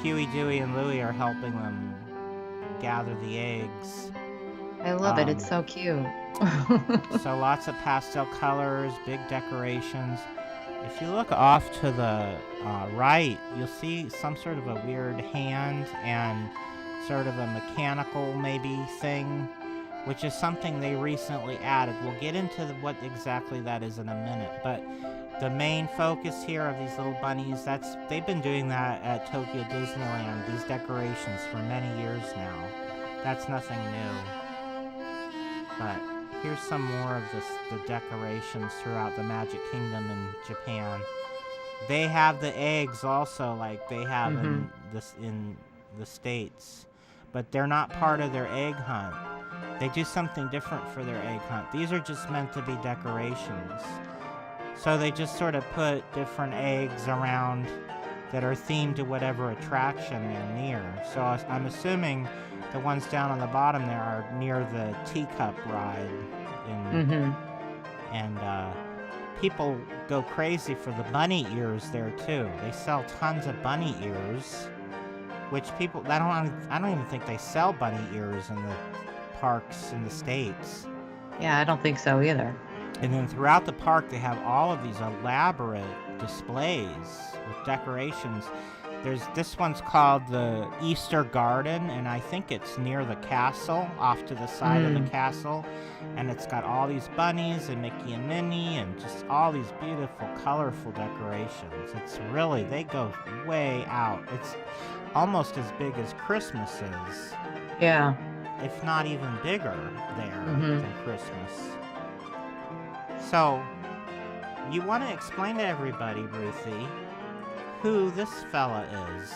Huey, Dewey, and Louie are helping them gather the eggs. I love it. It's so cute. So lots of pastel colors, big decorations. If you look off to the right, you'll see some sort of a weird hand and sort of a mechanical maybe thing, which is something they recently added. We'll get into what exactly that is in a minute, but the main focus here of these little bunnies, they've been doing that at Tokyo Disneyland, these decorations, for many years now. That's nothing new. But here's some more of the decorations throughout the Magic Kingdom in Japan. They have the eggs also, like they have in the States, but they're not part of their egg hunt. They do something different for their egg hunt. These are just meant to be decorations. So they just sort of put different eggs around that are themed to whatever attraction they're near. So I'm assuming the ones down on the bottom there are near the teacup ride. And people go crazy for the bunny ears there too. They sell tons of bunny ears, which people I don't even think they sell bunny ears in the parks in the States. Yeah, I don't think so either. And then throughout the park, they have all of these elaborate displays with decorations. This one's called the Easter Garden, and I think it's near the castle, off to the side of the castle. And it's got all these bunnies and Mickey and Minnie and just all these beautiful, colorful decorations. It's really, they go way out. It's almost as big as Christmas is. Yeah. If not even bigger there than Christmas. So, you want to explain to everybody, Ruthie, who this fella is.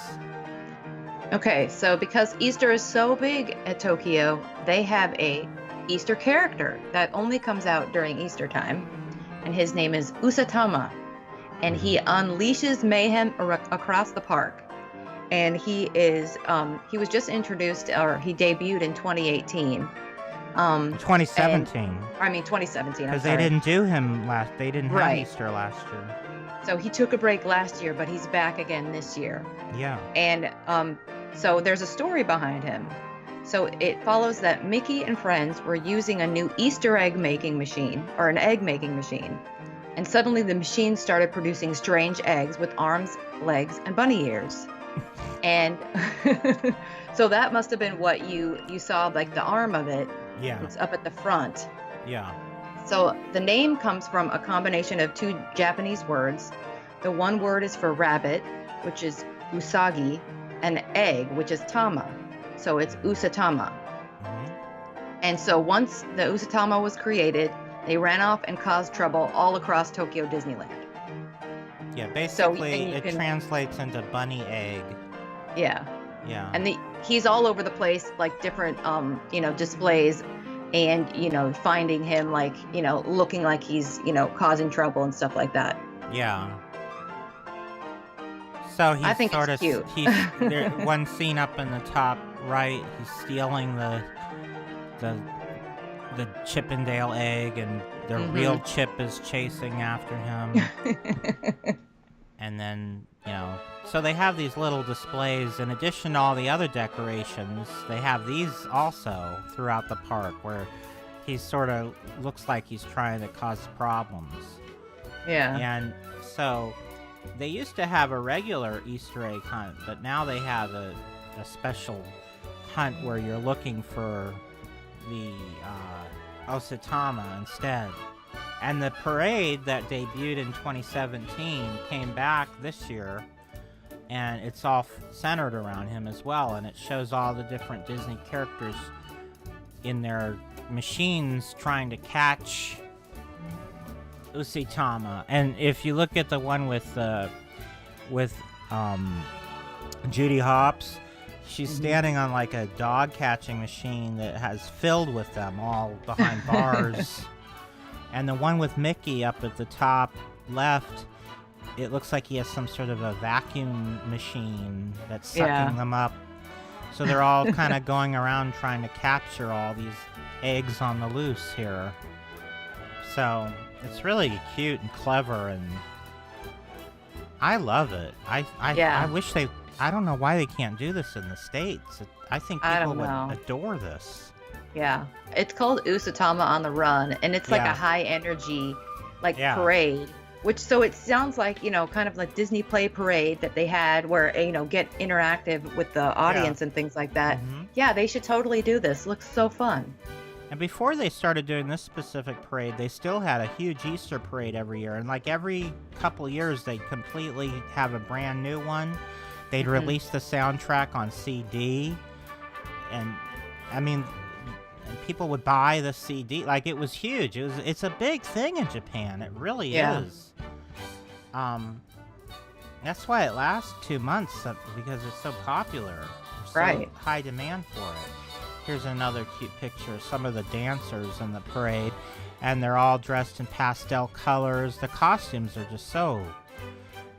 Okay, so because Easter is so big at Tokyo, they have a Easter character that only comes out during Easter time, and his name is Usatama, and he unleashes mayhem across the park. And he was just introduced, or he debuted in 2018. 2017. 2017. Because they didn't do him they didn't have Easter last year. So he took a break last year, but he's back again this year. Yeah. And so there's a story behind him. So it follows that Mickey and friends were using a new Easter egg making machine, or an egg making machine. And suddenly the machine started producing strange eggs with arms, legs, and bunny ears. And so that must have been what you saw, like the arm of it. Yeah. It's up at the front. Yeah. So the name comes from a combination of two Japanese words. The one word is for rabbit, which is usagi, and egg, which is tama. So it's Usatama. And so once the Usatama was created, they ran off and caused trouble all across Tokyo Disneyland. Yeah, basically it translates into bunny egg. Yeah. Yeah. And he's all over the place, like different displays, and finding him, like looking like he's causing trouble and stuff like that. Yeah. So he's I think sort it's of cute. there, one scene up in the top right, he's stealing the Chippendale egg, and the real Chip is chasing after him. And then, so they have these little displays. In addition to all the other decorations, they have these also throughout the park where he sort of looks like he's trying to cause problems. Yeah. And so they used to have a regular Easter egg hunt, but now they have a special hunt where you're looking for the Osatama instead. And the parade that debuted in 2017 came back this year, and it's all centered around him as well, and it shows all the different Disney characters in their machines trying to catch Usatama. And if you look at the one with Judy Hopps, she's standing on like a dog catching machine that has filled with them all behind bars. And the one with Mickey up at the top left, it looks like he has some sort of a vacuum machine that's sucking them up. So they're all kind of going around trying to capture all these eggs on the loose here. So it's really cute and clever, and I love it. I wish I don't know why they can't do this in the States. I think people would adore this. Yeah. It's called Usatama on the Run, and it's like a high energy parade, which so it sounds like, kind of like Disney Play Parade that they had where, get interactive with the audience and things like that. Yeah, they should totally do this. Looks so fun. And before they started doing this specific parade, they still had a huge Easter parade every year. And like every couple years, they'd completely have a brand new one. They'd release the soundtrack on CD. And, I mean, people would buy the CD. Like, it was huge. It's a big thing in Japan. It really is. That's why it lasts 2 months, because it's so popular. There's so high demand for it. Here's another cute picture of some of the dancers in the parade, and they're all dressed in pastel colors. The costumes are just so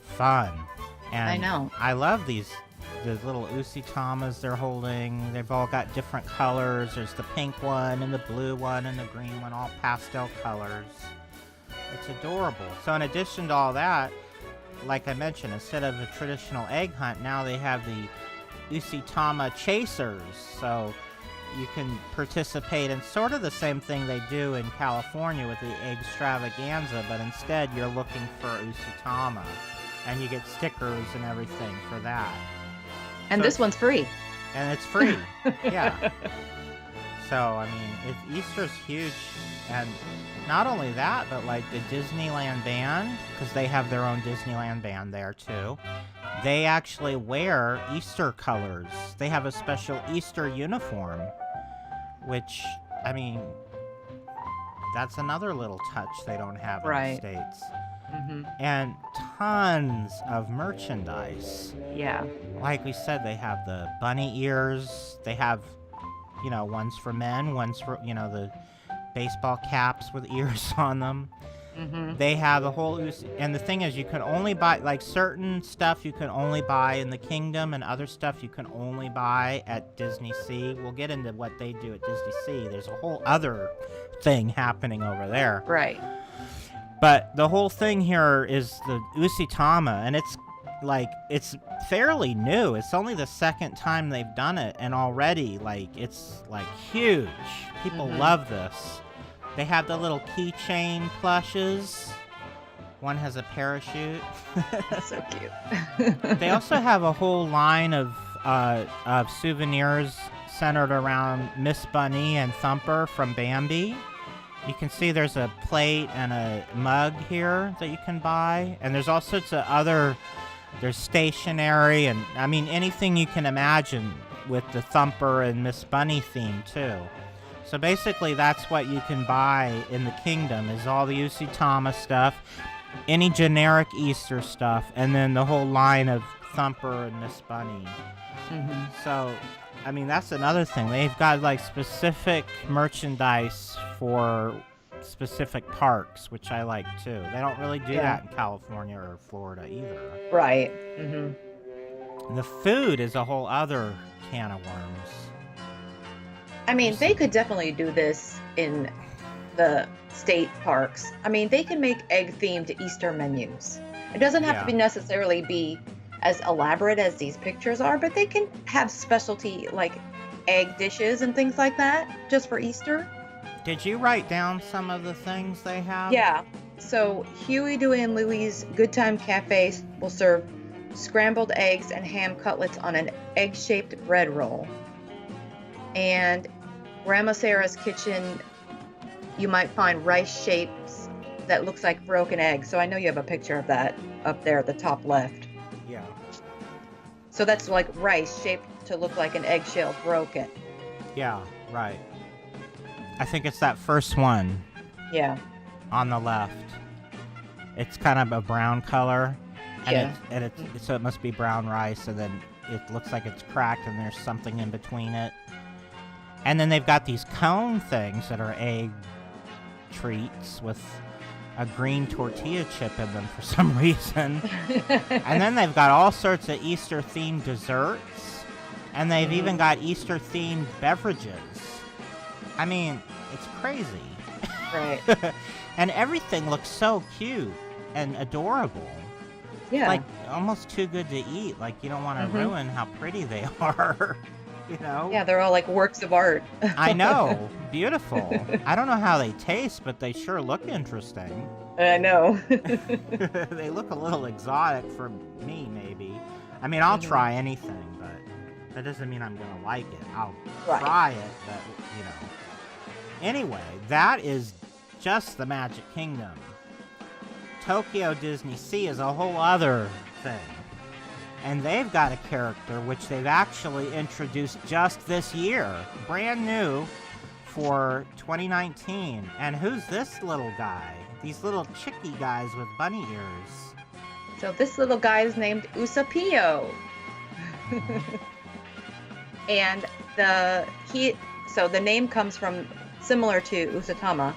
fun. And I know. I love the little Usatamas they're holding. They've all got different colors. There's the pink one and the blue one and the green one, all pastel colors. It's adorable. So in addition to all that, like I mentioned, instead of a traditional egg hunt, now they have the Usitama chasers. So you can participate in sort of the same thing they do in California with the extravaganza, but instead you're looking for Usitama, and you get stickers and everything for that. And this one's free. And it's free. Yeah. So, I mean, Easter's huge, and not only that, but like the Disneyland band, because they have their own Disneyland band there too, they actually wear Easter colors. They have a special Easter uniform, which, I mean, that's another little touch they don't have in the States. Mm-hmm. And tons of merchandise. Yeah. Like we said, they have the bunny ears. They have, you know, ones for men, ones for, you know, the baseball caps with ears on them. Mm-hmm. They have a whole, and the thing is, you can only buy, like, certain stuff you can only buy in the Kingdom, and other stuff you can only buy at Disney Sea. We'll get into what they do at Disney Sea. There's a whole other thing happening over there. Right. But the whole thing here is the Usitama, and it's fairly new. It's only the second time they've done it, and already, like, it's, like, huge. People love this. They have the little keychain plushes. One has a parachute. That's so cute. They also have a whole line of souvenirs centered around Miss Bunny and Thumper from Bambi. You can see there's a plate and a mug here that you can buy. And there's all sorts of other, there's stationery and, I mean, anything you can imagine with the Thumper and Miss Bunny theme, too. So basically, that's what you can buy in the Kingdom, is all the Usitama stuff, any generic Easter stuff, and then the whole line of Thumper and Miss Bunny. Mm-hmm. So, I mean, that's another thing. They've got, like, specific merchandise for specific parks, which I like, too. They don't really do that in California or Florida, either. Right. Mm-hmm. The food is a whole other can of worms. I mean, they could definitely do this in the state parks. I mean, they can make egg-themed Easter menus. It doesn't have to be necessarily be as elaborate as these pictures are, but they can have specialty, like, egg dishes and things like that, just for Easter. Did you write down some of the things they have? Yeah. So, Huey, Dewey, and Louie's Good Time Cafe will serve scrambled eggs and ham cutlets on an egg-shaped bread roll. And Grandma Sarah's kitchen, you might find rice shapes that looks like broken eggs. So I know you have a picture of that up there at the top left. Yeah. So that's like rice shaped to look like an eggshell broken. Yeah, right. I think it's that first one. Yeah. On the left. It's kind of a brown color. And so it must be brown rice, and then it looks like it's cracked and there's something in between it. And then they've got these cone things that are egg treats with a green tortilla chip in them for some reason. And then they've got all sorts of Easter-themed desserts. And they've even got Easter-themed beverages. I mean, it's crazy. Right. And everything looks so cute and adorable. Yeah. Like, almost too good to eat. Like, you don't want to ruin how pretty they are. You know? Yeah, they're all like works of art. I know. Beautiful. I don't know how they taste, but they sure look interesting. I know. They look a little exotic for me, maybe. I mean, I'll try anything, but that doesn't mean I'm going to like it. I'll try it, but, you know. Anyway, that is just the Magic Kingdom. Tokyo Disney Sea is a whole other thing. And they've got a character which they've actually introduced just this year. Brand new for 2019. And who's this little guy? These little chicky guys with bunny ears. So this little guy is named Usapio. And the name comes from, similar to Usatama,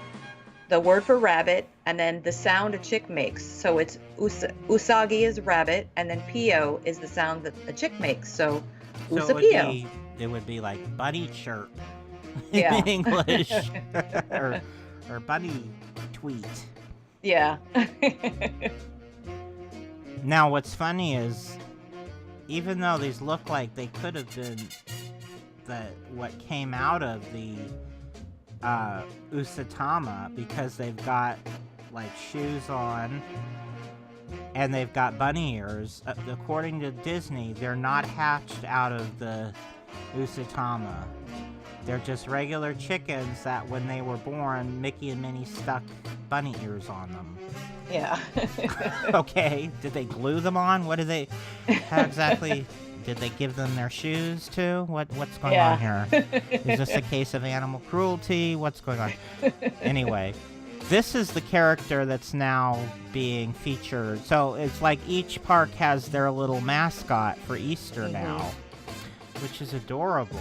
the word for rabbit, and then the sound a chick makes. So it's usagi is rabbit, and then pio is the sound that a chick makes. So Usapio. It would be like bunny chirp in English, or bunny tweet. Yeah. Now, what's funny is, even though these look like they could have been what came out of the Usatama, because they've got like shoes on and they've got bunny ears, according to Disney, they're not hatched out of the Usatama. They're just regular chickens that when they were born, Mickey and Minnie stuck bunny ears on them. Yeah. Okay, did they glue them on? What did they, how exactly, did they give them their shoes too? What's going on here? Is this a case of animal cruelty? What's going on? Anyway, this is the character that's now being featured. So it's like each park has their little mascot for Easter now, which is adorable.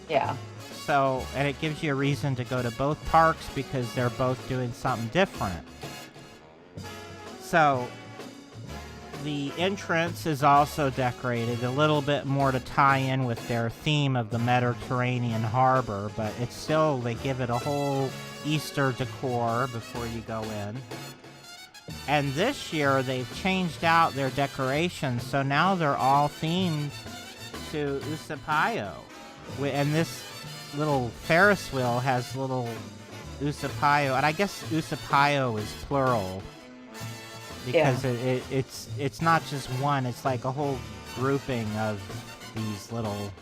Yeah. So, and it gives you a reason to go to both parks because they're both doing something different. So, the entrance is also decorated a little bit more to tie in with their theme of the Mediterranean harbor, but it's still, they give it a whole Easter decor before you go in. And this year, they've changed out their decorations, so now they're all themed to Usapayo. And this little Ferris wheel has little Usapayo, and I guess Usapayo is plural because it's not just one, it's like a whole grouping of these little,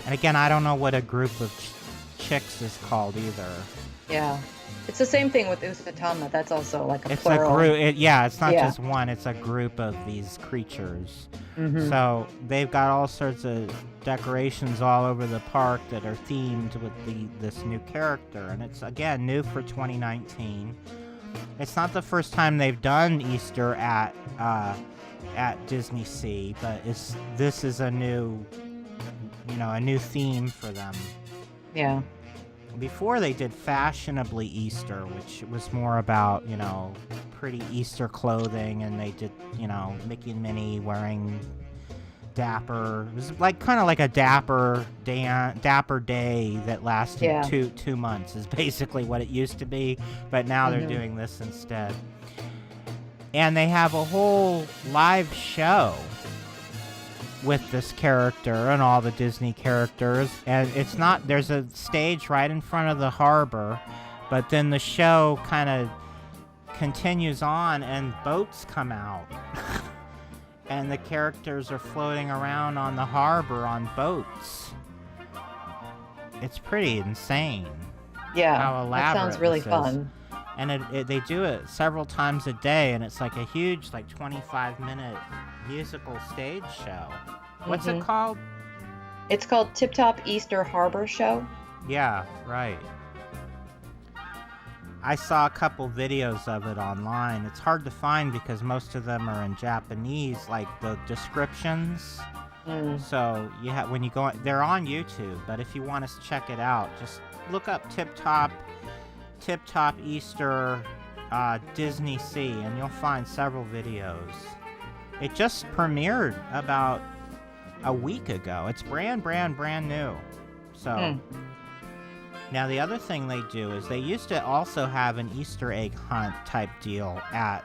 and again, I don't know what a group of chicks is called either. Yeah. It's the same thing with Usatama. That's also like a plural. It's a group. It's not just one. It's a group of these creatures. Mm-hmm. So they've got all sorts of decorations all over the park that are themed with this new character, and it's again new for 2019. It's not the first time they've done Easter at Disney Sea, but this is a new theme for them. Yeah. Before they did Fashionably Easter, which was more about, pretty Easter clothing, and they did, Mickey and Minnie wearing dapper. It was kind of like a dapper day that lasted two months is basically what it used to be, but now they're doing this instead. And they have a whole live show with this character and all the Disney characters, and there's a stage right in front of the harbor, but then the show kind of continues on and boats come out and the characters are floating around on the harbor on boats. It's pretty insane. Yeah, how elaborate that sounds really fun. And they do it several times a day, and it's like a huge 25-minute musical stage show. What's it called? It's called Tip Top Easter Harbor Show. Yeah, right. I saw a couple videos of it online. It's hard to find because most of them are in Japanese, like the descriptions. So when you go, they're on YouTube. But if you want to check it out, just look up Tip Top Easter Disney Sea, and you'll find several videos. It just premiered about a week ago. It's brand new. So now the other thing they do is they used to also have an Easter egg hunt type deal at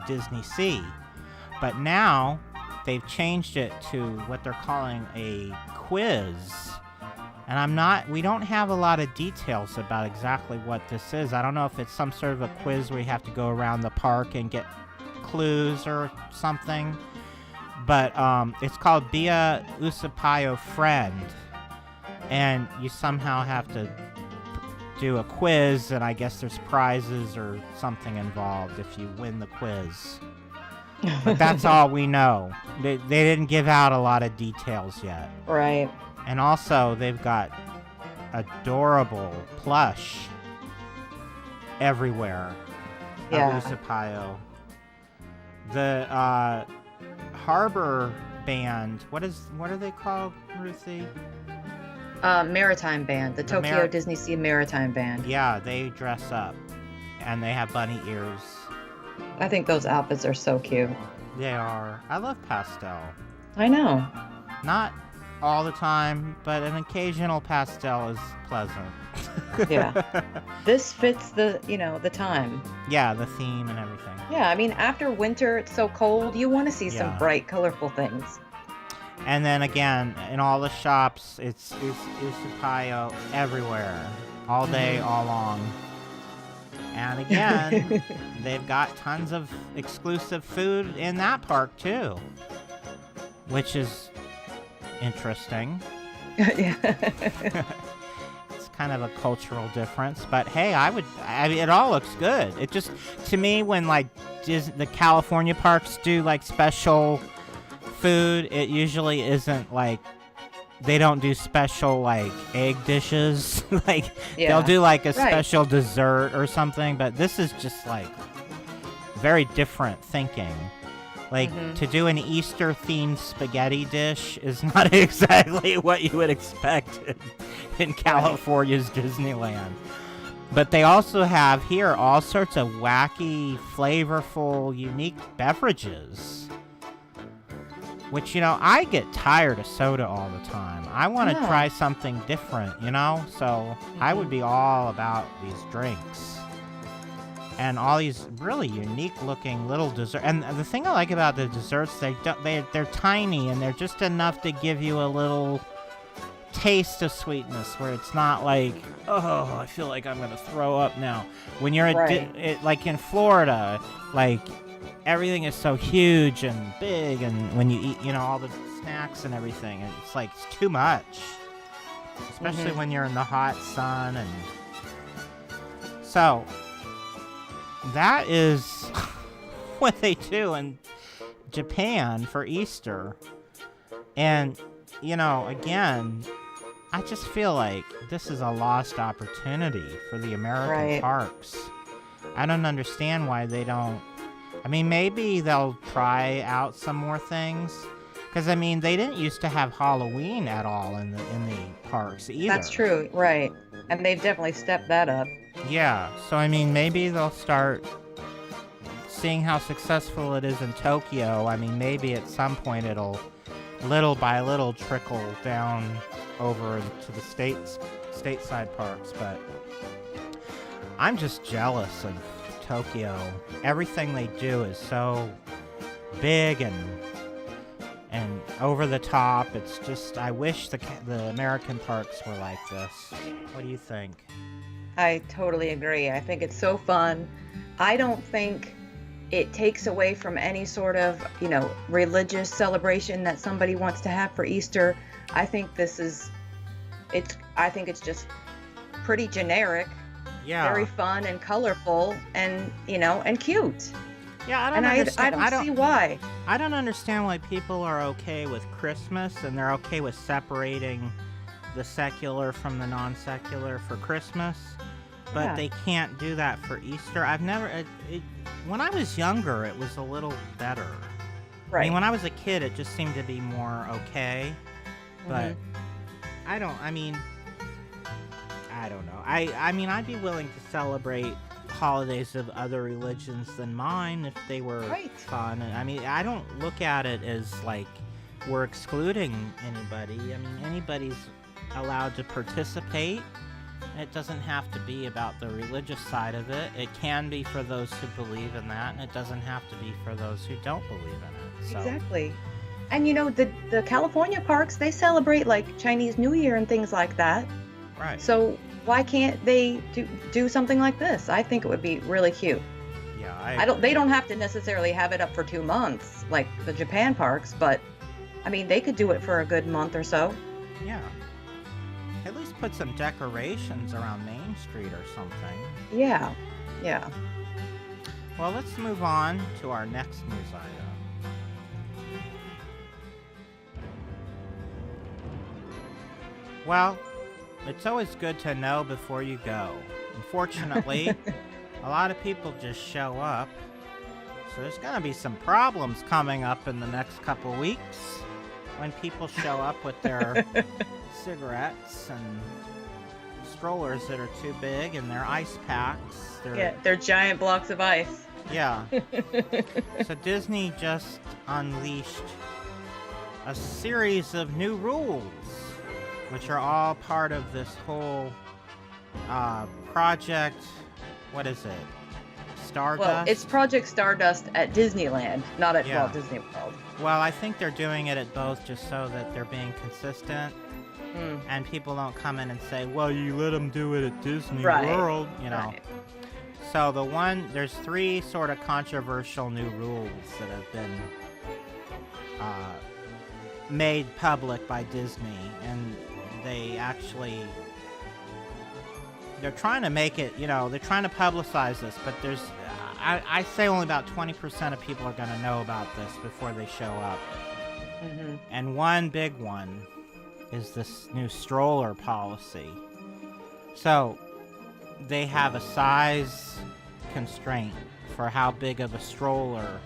Disney Sea, but now they've changed it to what they're calling a quiz. And we don't have a lot of details about exactly what this is. I don't know if it's some sort of a quiz where you have to go around the park and get clues or something. But it's called Be a Usapayo Friend. And you somehow have to do a quiz, and I guess there's prizes or something involved if you win the quiz. But that's all we know. They didn't give out a lot of details yet. Right. And also, they've got adorable plush everywhere of Usapayo. The harbor band, what are they called, Ruthie? Maritime Band, the Tokyo Disney Sea Maritime Band. Yeah, they dress up, and they have bunny ears. I think those outfits are so cute. They are. I love pastel. I know. Not all the time, but an occasional pastel is pleasant. Yeah. This fits the, the time. Yeah, the theme and everything. Yeah, I mean, after winter, it's so cold, you want to see some bright, colorful things. And then again, in all the shops, it's Usupayo everywhere, all day, all long. And again, they've got tons of exclusive food in that park too, which is interesting. Yeah. It's kind of a cultural difference, but hey, I mean, it all looks good. It just, to me, when like the California parks do like special food, it usually isn't like, they don't do special like egg dishes. Like they'll do like a special dessert or something, but this is just like very different thinking. Like to do an Easter themed spaghetti dish is not exactly what you would expect in California's Disneyland. But they also have here all sorts of wacky, flavorful, unique beverages. Which, I get tired of soda all the time. I want to try something different, So I would be all about these drinks. And all these really unique-looking little desserts. And the thing I like about the desserts, they're tiny, and they're just enough to give you a little taste of sweetness, where it's not like, oh, I feel like I'm going to throw up now. When you're like in Florida, like, everything is so huge and big, and when you eat, all the snacks and everything, it's like, it's too much. Especially when you're in the hot sun. And so that is what they do in Japan for Easter. And, again, I just feel like this is a lost opportunity for the American parks. I don't understand why they don't. I mean, maybe they'll try out some more things. Because, I mean, they didn't used to have Halloween at all in the parks either. That's true, right. And they've definitely stepped that up. Yeah, so, I mean, maybe they'll start seeing how successful it is in Tokyo. I mean, maybe at some point it'll, little by little, trickle down over to the stateside parks. But I'm just jealous of Tokyo. Everything they do is so big and over the top. It's just, I wish the American parks were like this. What do you think? I totally agree. I think it's so fun. I don't think it takes away from any sort of, religious celebration that somebody wants to have for Easter. I think I think it's just pretty generic. Yeah. Very fun and colorful and, and cute. Yeah, I don't see why. I don't understand why people are okay with Christmas and they're okay with separating the secular from the non-secular for Christmas, but they can't do that for Easter. I've never... when I was younger, it was a little better. Right. I mean, when I was a kid, it just seemed to be more okay, but I don't know. I mean, I'd be willing to celebrate holidays of other religions than mine if they were fun. I mean, I don't look at it as like we're excluding anybody. I mean, anybody's allowed to participate. It doesn't have to be about the religious side of it. It can be for those who believe in that, and it doesn't have to be for those who don't believe in it. So. Exactly. And the California parks, they celebrate like Chinese New Year and things like that. Right. So why can't they do something like this? I think it would be really cute. Yeah, they don't have to necessarily have it up for 2 months like the Japan parks, but I mean, they could do it for a good month or so. Yeah. At least put some decorations around Main Street or something. Yeah. Yeah. Well, let's move on to our next news item. Well, it's always good to know before you go. Unfortunately, a lot of people just show up, so there's going to be some problems coming up in the next couple weeks when people show up with their cigarettes and strollers that are too big and their ice packs. They're giant blocks of ice. Yeah. So Disney just unleashed a series of new rules, which are all part of this whole project. What is it? Stardust? Well, it's Project Stardust at Disneyland, not at Walt Disney World. Well, I think they're doing it at both just so that they're being consistent. And people don't come in and say, well, you let them do it at Disney World, you know. Right. So there's 3 sort of controversial new rules that have been made public by Disney, and they're trying to make it, they're trying to publicize this, but I say only about 20% of people are going to know about this before they show up. Mm-hmm. And one big one is this new stroller policy. So they have a size constraint for how big of a stroller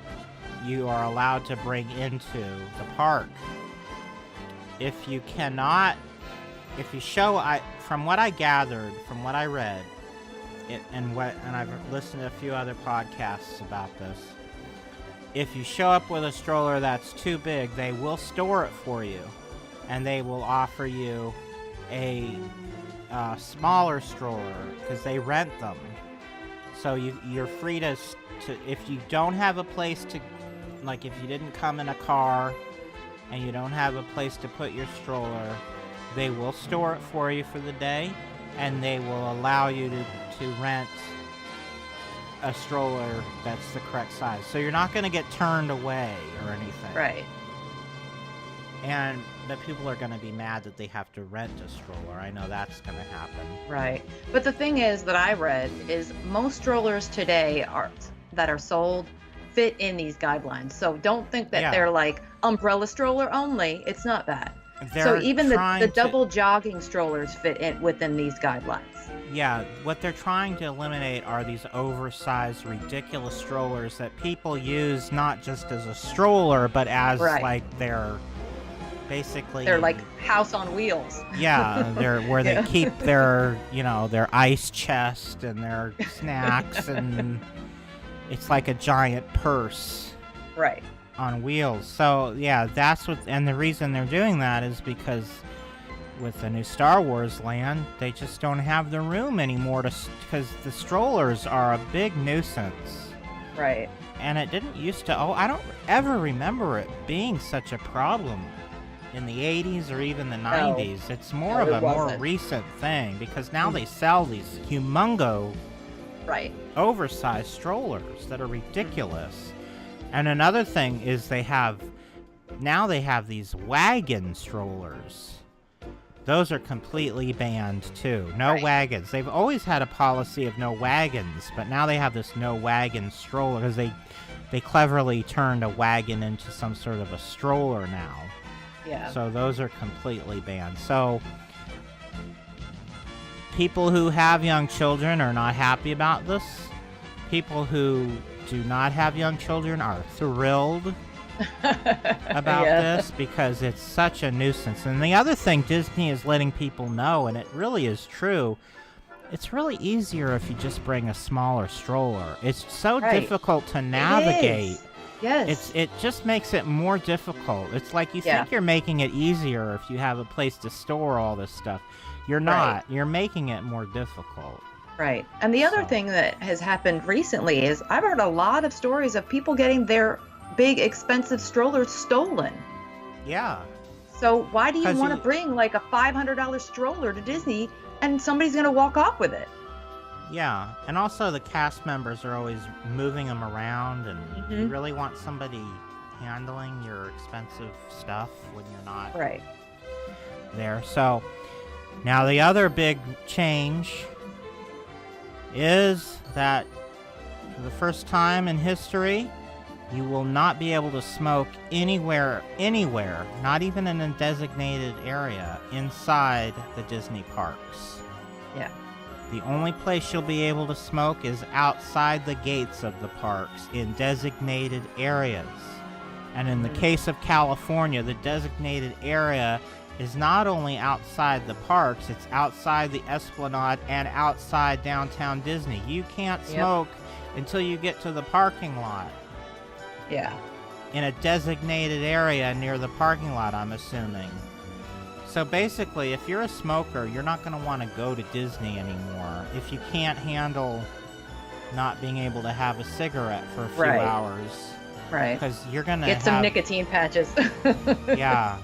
you are allowed to bring into the park. From what I gathered, from what I read, and I've listened to a few other podcasts about this, if you show up with a stroller that's too big, they will store it for you, and they will offer you a smaller stroller because they rent them. So you're free to if you don't have a place to, like if you didn't come in a car and you don't have a place to put your stroller, they will store it for you for the day, and they will allow you to rent a stroller that's the correct size. So you're not going to get turned away or anything. Right. And the people are going to be mad that they have to rent a stroller. I know that's going to happen. Right. But the thing is that I read is most strollers today that are sold fit in these guidelines. So don't think that they're like umbrella stroller only. It's not that. So even the double jogging strollers fit in within these guidelines. Yeah, what they're trying to eliminate are these oversized, ridiculous strollers that people use not just as a stroller, but as like their basically they're like house on wheels. Yeah, they're where they keep their their ice chest and their snacks, and it's like a giant purse. Right. On wheels. So yeah, and the reason they're doing that is because with the new Star Wars land, they just don't have the room anymore because the strollers are a big nuisance. Right. And it didn't used to. I don't ever remember it being such a problem in the 80s or even the 90s. It's more more recent thing because now they sell these humongo, oversized strollers that are ridiculous. And another thing is they have these wagon strollers. Those are completely banned too. No wagons. They've always had a policy of no wagons, but now they have this no wagon stroller because they cleverly turned a wagon into some sort of a stroller now. Yeah. So those are completely banned. So people who have young children are not happy about this. People who do not have young children are thrilled about this because it's such a nuisance. And the other thing Disney is letting people know, and it really is true, it's really easier if you just bring a smaller stroller. It's so difficult to navigate. Yes. It just makes it more difficult. It's like you think you're making it easier if you have a place to store all this stuff. You're not. You're making it more difficult. Right. And the other thing that has happened recently is I've heard a lot of stories of people getting their big, expensive strollers stolen. Yeah. So why do you want to bring like a $500 stroller to Disney and somebody's going to walk off with it? Yeah. And also the cast members are always moving them around, and you really want somebody handling your expensive stuff when you're not there. So now the other big change is that for the first time in history, you will not be able to smoke anywhere, not even in a designated area inside the Disney parks. Yeah. The only place you'll be able to smoke is outside the gates of the parks in designated areas. And in the case of California, the designated area is not only outside the parks, it's outside the Esplanade and outside downtown Disney. You can't smoke until you get to the parking lot. Yeah. in a designated area near the parking lot, I'm assuming. So basically, if you're a smoker, you're not going to want to go to Disney anymore if you can't handle not being able to have a cigarette for a few hours. Right. Because you're going to get some nicotine patches. Yeah.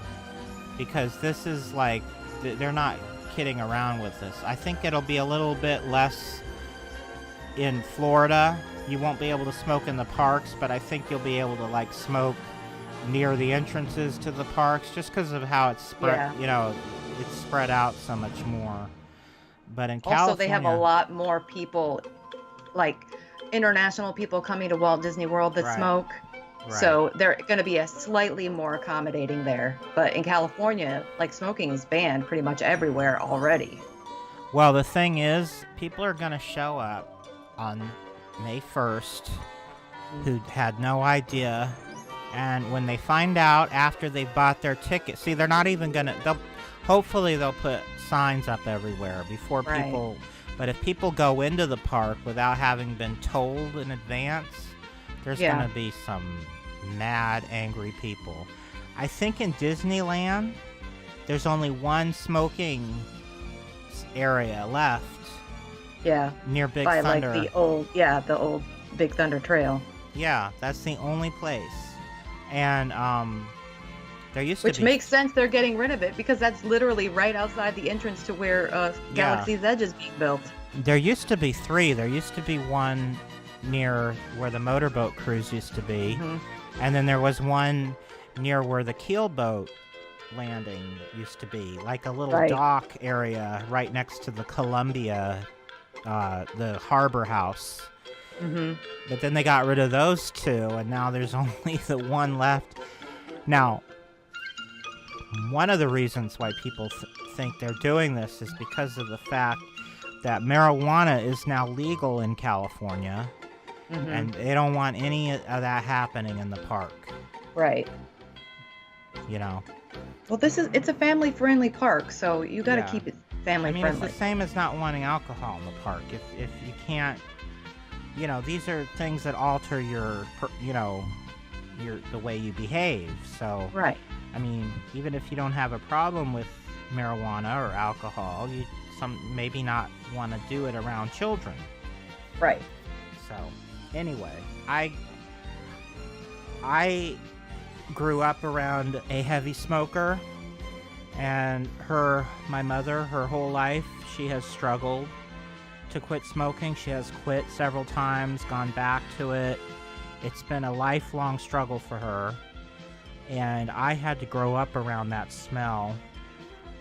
Because this is like, they're not kidding around with this. I think it'll be a little bit less in Florida. You won't be able to smoke in the parks, but I think you'll be able to like smoke near the entrances to the parks just because of how it's spread, it's spread out so much more. But in California... Also, they have a lot more people, like international people coming to Walt Disney World that smoke. Right. So they're going to be a slightly more accommodating there. But in California, like smoking is banned pretty much everywhere already. Well, the thing is, people are going to show up on May 1st who had no idea. And when they find out after they've bought their ticket, see, they're not even going to, hopefully they'll put signs up everywhere before people, but if people go into the park without having been told in advance, there's going to be some mad, angry people. I think in Disneyland, there's only one smoking area left. Yeah. Near Big Thunder. By like the old Big Thunder Trail. Yeah, that's the only place. And there used to be... Which makes sense they're getting rid of it, because that's literally right outside the entrance to where Galaxy's Edge is being built. There used to be 3. There used to be one near where the motorboat cruise used to be. Mm-hmm. And then there was one near where the keelboat landing used to be. Like a little dock area right next to the Columbia, the harbor house. Mm-hmm. But then they got rid of those 2, and now there's only the one left. Now, one of the reasons why people think they're doing this is because of the fact that marijuana is now legal in California, and they don't want any of that happening in the park. Right. You know. Well, it's a family-friendly park, so you got to keep it family-friendly. I mean, it's the same as not wanting alcohol in the park. If you can't... You know, these are things that alter your the way you behave. So, I mean, even if you don't have a problem with marijuana or alcohol, you maybe not want to do it around children. Right. So, anyway, I grew up around a heavy smoker, and my mother, her whole life, she has struggled to quit smoking. She has quit several times, gone back to it. It's been a lifelong struggle for her, and I had to grow up around that smell,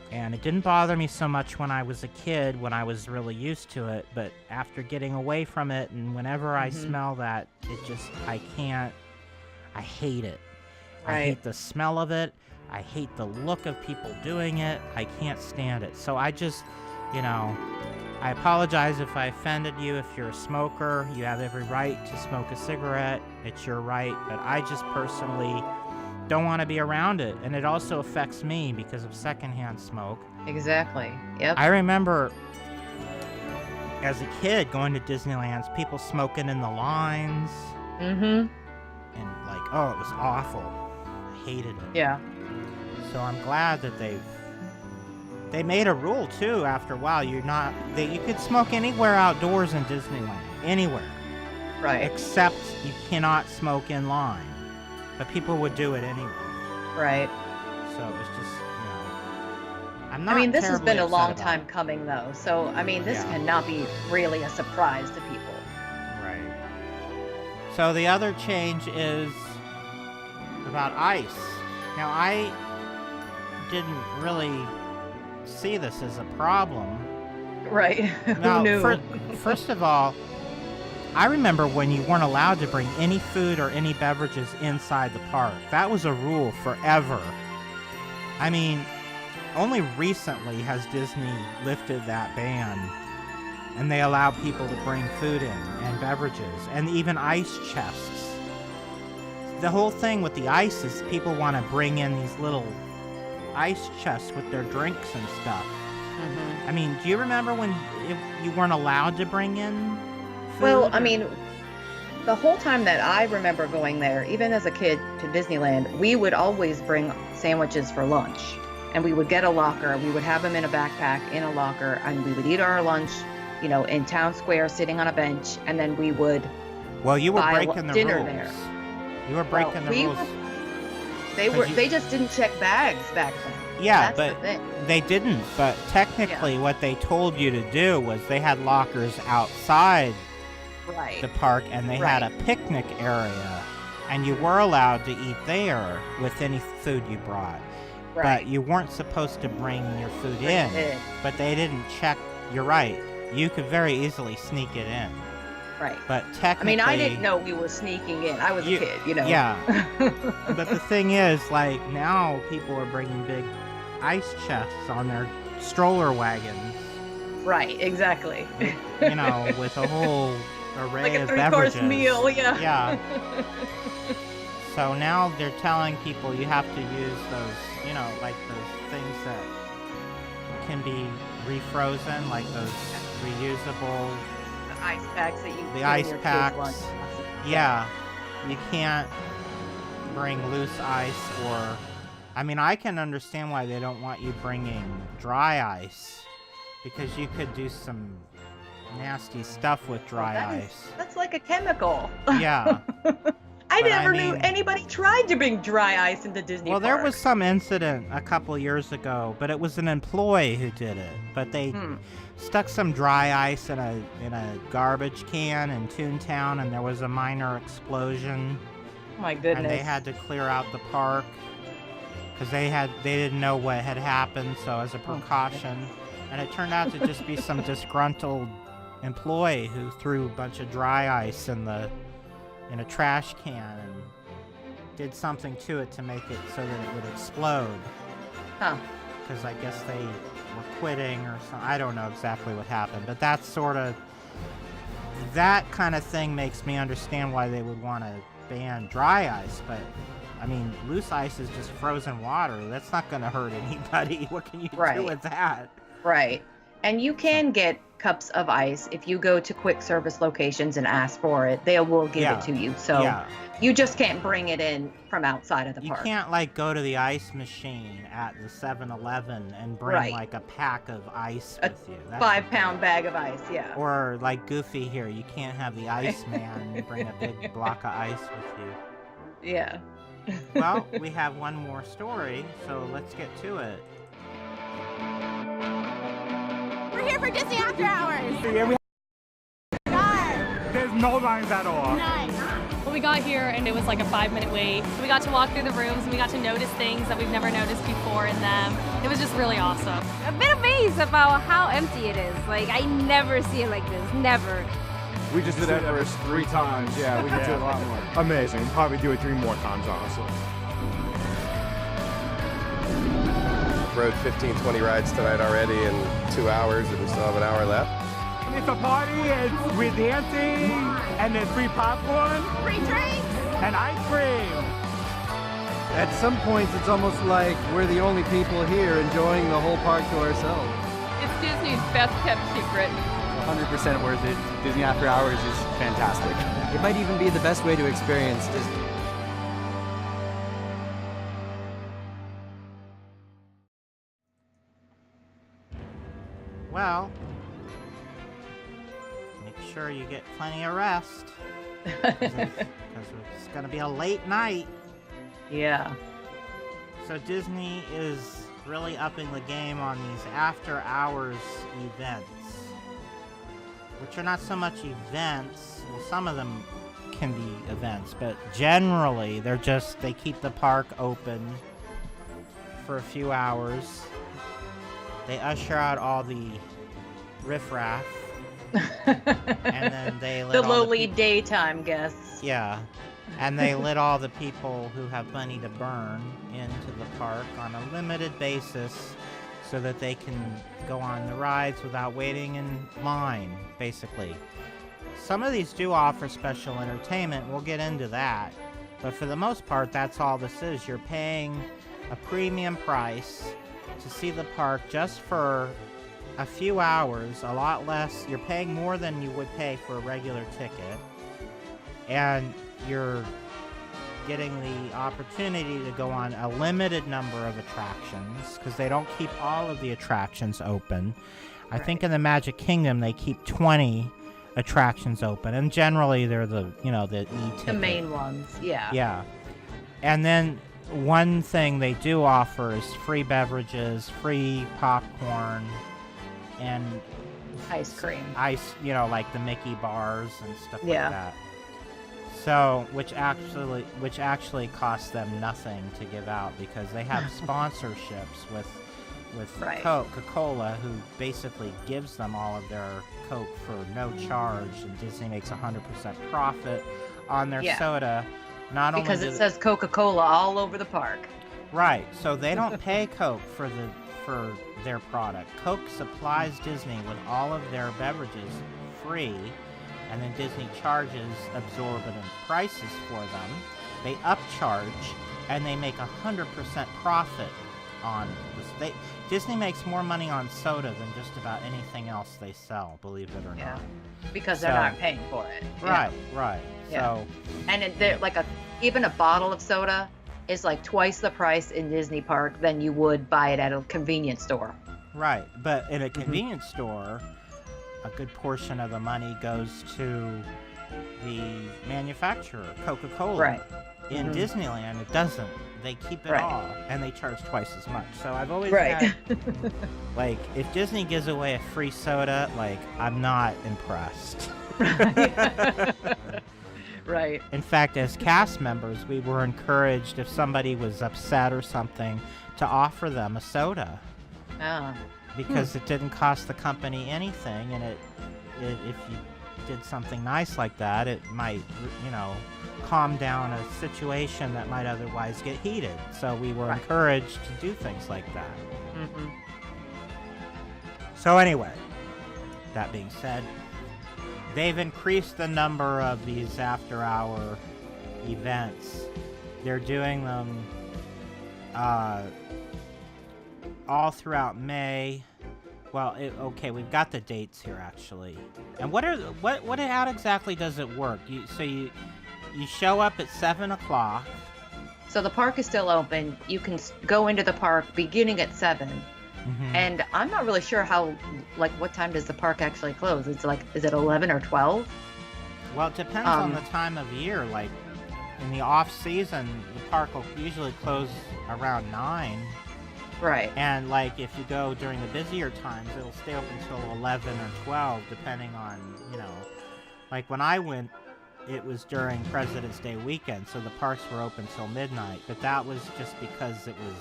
and it didn't bother me so much when I was a kid, when I was really used to it, but after getting away from it, and whenever I smell that, I hate it. I hate the smell of it. I hate the look of people doing it. I can't stand it. So I just, I apologize if I offended you. If you're a smoker, you have every right to smoke a cigarette. It's your right. But I just personally don't want to be around it. And it also affects me because of secondhand smoke. Exactly. Yep. I remember as a kid going to Disneyland, people smoking in the lines. Mm-hmm. And like, oh, it was awful. I hated it. Yeah. So I'm glad that they made a rule too. After a while, you could smoke anywhere outdoors in Disneyland, anywhere, right? Except you cannot smoke in line, but people would do it anyway, right? So it was just, I'm not. I mean, this has been a long time coming, though. So I mean, this cannot be really a surprise to people, right? So the other change is about ice. Now I didn't really see this as a problem. Right. Now, who knew? First of all, I remember when you weren't allowed to bring any food or any beverages inside the park. That was a rule forever. I mean, only recently has Disney lifted that ban, and they allow people to bring food in and beverages and even ice chests. The whole thing with the ice is people want to bring in these little ice chests with their drinks and stuff. I mean, do you remember when you weren't allowed to bring in food? Well, I mean, the whole time that I remember going there, even as a kid to Disneyland, we would always bring sandwiches for lunch. And we would get a locker. We would have them in a backpack in a locker, and we would eat our lunch, in Town Square, sitting on a bench, and then we would Well, you were buy breaking the dinner rules. there. You were breaking the rules. They just didn't check bags back then. Yeah, That's but the thing. they didn't. But technically, what they told you to do was they had lockers outside Right. the park, and they had a picnic area, and you were allowed to eat there with any food you brought. Right. But you weren't supposed to bring your food in. But they didn't check. You're right. You could very easily sneak it in. Right. But technically, I didn't know we were sneaking in. I was a kid, Yeah. But the thing is, like, now people are bringing big ice chests on their stroller wagons. Right, exactly. With a whole array like a of 3-course beverages. meal, yeah. Yeah. So now they're telling people you have to use those, like those things that can be refrozen, like those reusable... The ice packs that you The put in ice your kids' packs. lunch. Yeah. You can't bring loose ice or... I can understand why they don't want you bringing dry ice, because you could do some nasty stuff with dry ice. That's like a chemical. Yeah. I never knew anybody tried to bring dry ice into Disney Well, there was parks. some incident a couple years ago, but it was an employee who did it. But they stuck some dry ice in a garbage can in Toontown, and there was a minor explosion. Oh my goodness. And they had to clear out the park because they didn't know what had happened. So as a precaution, and it turned out to just be some disgruntled employee who threw a bunch of dry ice in a trash can and did something to it to make it so that it would explode. Huh. Because I guess they were quitting or something. I don't know exactly what happened, but that kind of thing makes me understand why they would want to ban dry ice. But loose ice is just frozen water. That's not going to hurt anybody. What can you do with that? Right. And you can get cups of ice if you go to quick service locations and ask for it. They will give it to you. So you just can't bring it in from outside of the park. You can't go to the ice machine at the 7-Eleven and bring a pack of ice with you. A 5-pound bag of ice, yeah. Or like Goofy here, you can't have the ice man bring a big block of ice with you. Yeah. Well, we have one more story, so let's get to it. We're here for Disney After Hours. Yeah, there's no lines at all. Nice. Well, we got here and it was like a 5-minute wait. We got to walk through the rooms and we got to notice things that we've never noticed before in them. It was just really awesome. A bit amazed about how empty it is. I never see it like this. Never. We just did Everest 3 times. Yeah, we could do it a lot more. Amazing. Probably do it 3 more times, honestly. Rode 15, 20 rides tonight already in 2 hours, and we still have an hour left. It's a party, we're dancing, and there's free popcorn, Free drinks. and ice cream. At some points, it's almost like we're the only people here enjoying the whole park to ourselves. It's Disney's best kept secret. 100% worth it. Disney After Hours is fantastic. It might even be the best way to experience Disney. Well, make sure you get plenty of rest. Because it's going to be a late night. Yeah. So Disney is really upping the game on these after-hours events, which are not so much events. Well, some of them can be events, but generally they keep the park open for a few hours. They usher out all the riffraff, and then they let the all lowly the daytime guests. Yeah. And they let all the people who have money to burn into the park on a limited basis so that they can go on the rides without waiting in line, basically. Some of these do offer special entertainment. We'll get into that. But for the most part, that's all this is. You're paying a premium price to see the park just for a few hours, a lot less. You're paying more than you would pay for a regular ticket. and you're getting the opportunity to go on a limited number of attractions because they don't keep all of the attractions open. I think in the Magic Kingdom they keep 20 attractions open, and generally they're the e-ticket. The main ones, yeah. Yeah. And then one thing they do offer is free beverages, free popcorn, and ice cream. Like the Mickey bars and stuff like that. So, which actually costs them nothing to give out because they have sponsorships with Coca-Cola, who basically gives them all of their Coke for no charge, and Disney makes 100% profit on their soda. Not because only it says Coca-Cola all over the park. Right, so they don't pay Coke for their product. Coke supplies Disney with all of their beverages free, and then Disney charges exorbitant prices for them. They upcharge, and they make 100% profit on this. Disney makes more money on soda than just about anything else they sell, believe it or not. Because they're not paying for it. Right. Yeah. So, and even a bottle of soda is like twice the price in Disney Park than you would buy it at a convenience store. Right, but in a convenience store, a good portion of the money goes to the manufacturer, Coca-Cola. Right. In Disneyland, it doesn't. They keep it all, and they charge twice as much. So I've always had, if Disney gives away a free soda, I'm not impressed. Right. In fact, as cast members, we were encouraged, if somebody was upset or something, to offer them a soda. Oh. Because it didn't cost the company anything, and if you did something nice like that, it might, calm down a situation that might otherwise get heated. So we were encouraged to do things like that. Mm-hmm. So anyway, that being said, they've increased the number of these after-hour events. They're doing them all throughout May. Well, we've got the dates here actually. And how exactly does it work? You show up at 7 o'clock. So the park is still open. You can go into the park beginning at 7. Mm-hmm. And I'm not really sure what time does the park actually close? Is it 11 or 12? Well, it depends on the time of year. In the off season, the park will usually close around 9. Right. And if you go during the busier times, it'll stay open until 11 or 12, depending on, when I went, it was during President's Day weekend, so the parks were open till midnight, but that was just because it was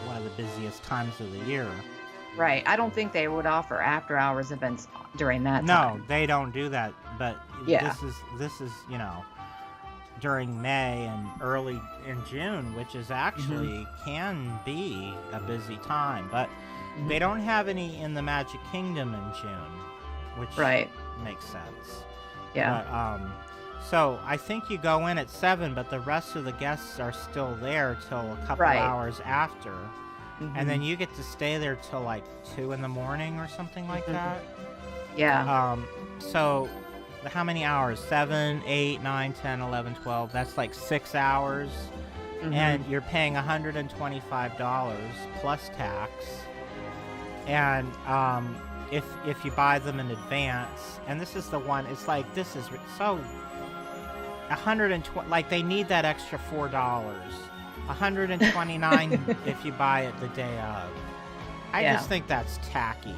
one of the busiest times of the year. Right. I don't think they would offer after-hours events during that time. No, they don't do that, but this is during May and early in June, which is actually can be a busy time, but they don't have any in the Magic Kingdom in June, which makes sense. Yeah. But, so I think you go in at 7, but the rest of the guests are still there till a couple hours after, and then you get to stay there till 2 in the morning or something like that. Yeah. So how many hours? 7, 8, 9, 10, 11, 12. That's 6 hours. And you're paying $125 plus tax. And if you buy them in advance, and this is the one, it's this is so 120. They need that extra $4. 129 if you buy it the day of. I just think that's tacky.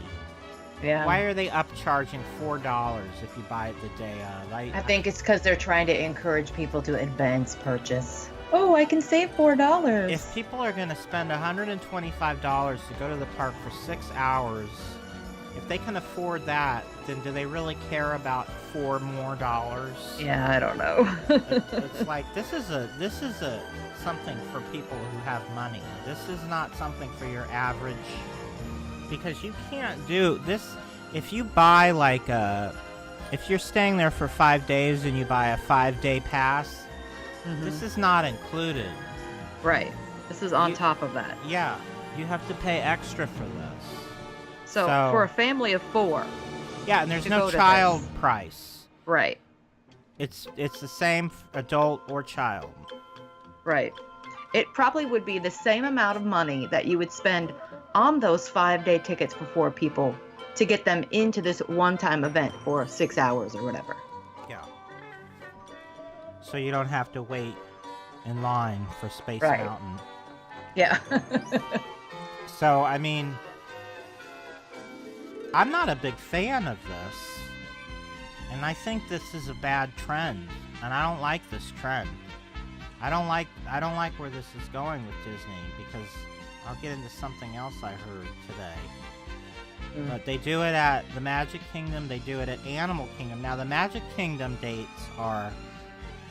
Yeah. Why are they upcharging $4 if you buy it the day of? I think it's because they're trying to encourage people to advance purchase. Oh, I can save $4. If people are going to spend $125 to go to the park for 6 hours, if they can afford that, then do they really care about $4 more? Yeah, I don't know. It's this is something for people who have money. This is not something for your average. Because you can't do this if you buy if you're staying there for 5 days and you buy a 5-day pass, this is not included. Right. This is on top of that. Yeah. You have to pay extra for this. So for a family of 4. Yeah, and there's no child price. Right. It's the same adult or child. Right. It probably would be the same amount of money that you would spend on those 5-day tickets for 4 people to get them into this one-time event for 6 hours or whatever. Yeah. So you don't have to wait in line for Space Right. Mountain. Yeah. So, I mean, I'm not a big fan of this, and I think this is a bad trend, and I don't like this trend. I don't like where this is going with Disney, because I'll get into something else I heard today. But they do it at the Magic Kingdom, they do it at Animal Kingdom. Now, the Magic Kingdom dates are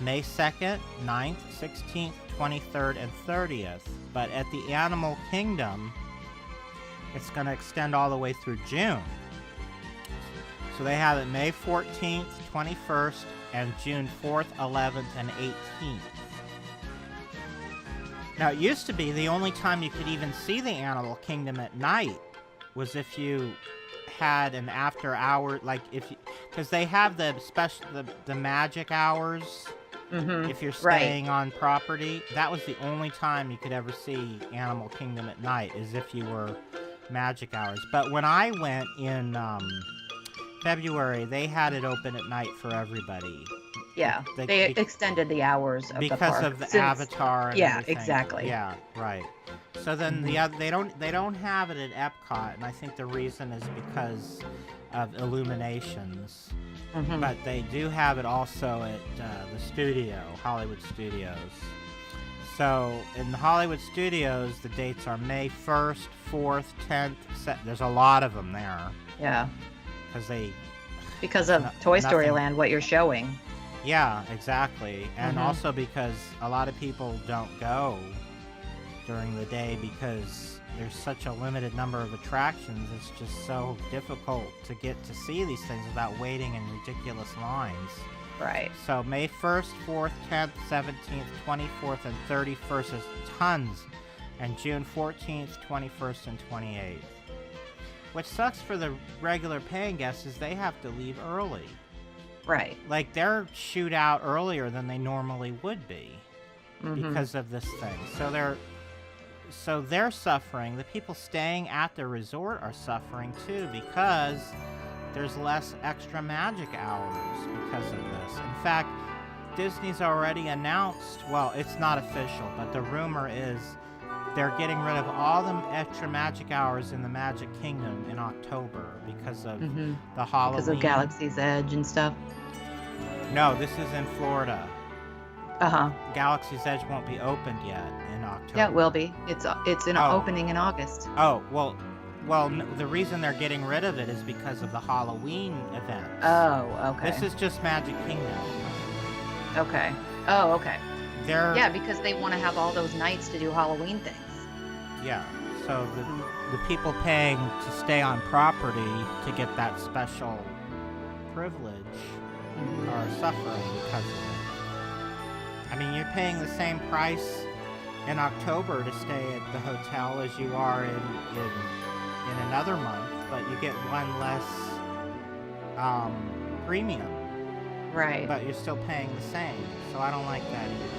May 2nd, 9th, 16th, 23rd, and 30th. But at the Animal Kingdom, it's going to extend all the way through June. So they have it May 14th, 21st, and June 4th, 11th, and 18th. Now, it used to be the only time you could even see the Animal Kingdom at night was if you had an after hour, like if you, because they have the special, the magic hours. If you're staying on property, that was the only time you could ever see Animal Kingdom at night, is if you were magic hours. But when I went in February, they had it open at night for everybody. Yeah, they extended the hours of the park. Because of the Avatar and everything. Exactly. Yeah, right. So then they don't have it at Epcot, and I think the reason is because of Illuminations. But they do have it also at the studio, Hollywood Studios. So in the Hollywood Studios, the dates are May 1st, 4th, 10th. There's a lot of them there. Yeah. Because of Toy Story Land, what you're showing. Yeah, exactly. And also because a lot of people don't go during the day because there's such a limited number of attractions. It's just so difficult to get to see these things without waiting in ridiculous lines. Right. So May 1st, 4th, 10th, 17th, 24th, and 31st is tons. And June 14th, 21st, and 28th. What sucks for the regular paying guests is they have to leave early. Right. Like, they're shoot out earlier than they normally would be because of this thing. So they're suffering. The people staying at the resort are suffering too because there's less extra magic hours because of this. In fact, Disney's already announced, well, it's not official, but the rumor is they're getting rid of all the extra magic hours in the Magic Kingdom in October because of the Halloween. Because of Galaxy's Edge and stuff? No, this is in Florida. Galaxy's Edge won't be opened yet in October. Yeah, it will be. It's opening in August. Oh, well, the reason they're getting rid of it is because of the Halloween event. Oh, okay. This is just Magic Kingdom. Okay. Oh, okay. Yeah, because they want to have all those nights to do Halloween things. Yeah, so the people paying to stay on property to get that special privilege are suffering because of it. I mean, you're paying the same price in October to stay at the hotel as you are in another month, but you get one less premium. Right. But you're still paying the same, so I don't like that either.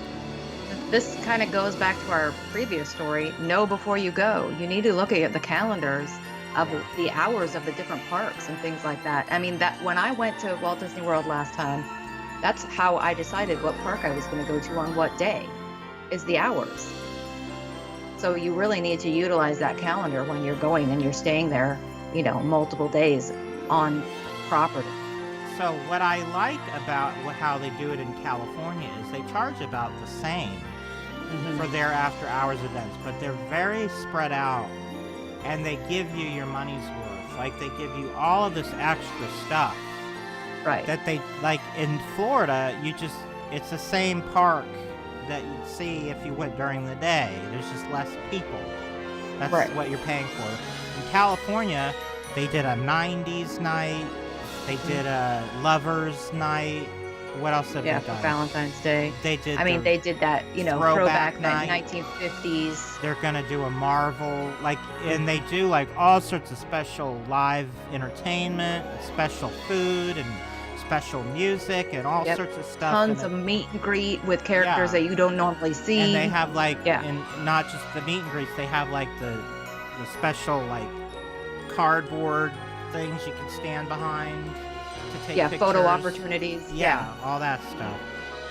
This kind of goes back to our previous story. Know before you go. You need to look at the calendars of the hours of the different parks and things like that. I mean, that when I went to Walt Disney World last time, that's how I decided what park I was going to go to on what day, is the hours. So you really need to utilize that calendar when you're going and you're staying there, multiple days on property. So what I like about how they do it in California is they charge about the same for their after-hours events, but they're very spread out, and they give you your money's worth. Like, they give you all of this extra stuff. Right. That they, like, in Florida, it's the same park that you'd see if you went during the day. There's just less people. That's what you're paying for. In California, they did a 90s night. They did a lovers night. What else have they done? Yeah, for Valentine's Day. They did. They did that, throwback night, 1950s. They're gonna do a Marvel, and they do all sorts of special live entertainment, special food, and special music and all sorts of stuff. Tons of meet and greet with characters that you don't normally see. And they have and not just the meet and greets, they have the special cardboard things you can stand behind to take pictures. Photo opportunities. Yeah, all that stuff.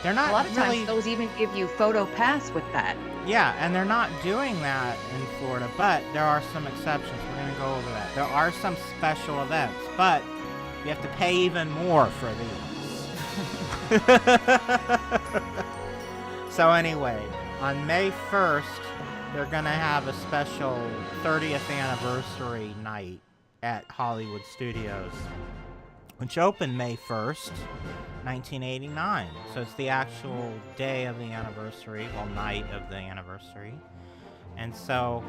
They're not a lot of really, times those even give you photo pass with that. Yeah, and they're not doing that in Florida, but there are some exceptions. We're going to go over that. There are some special events, but you have to pay even more for these. So anyway, on May 1st, they're going to have a special 30th anniversary night at Hollywood Studios, which opened May 1st, 1989. So it's the actual day of the anniversary, night of the anniversary. And so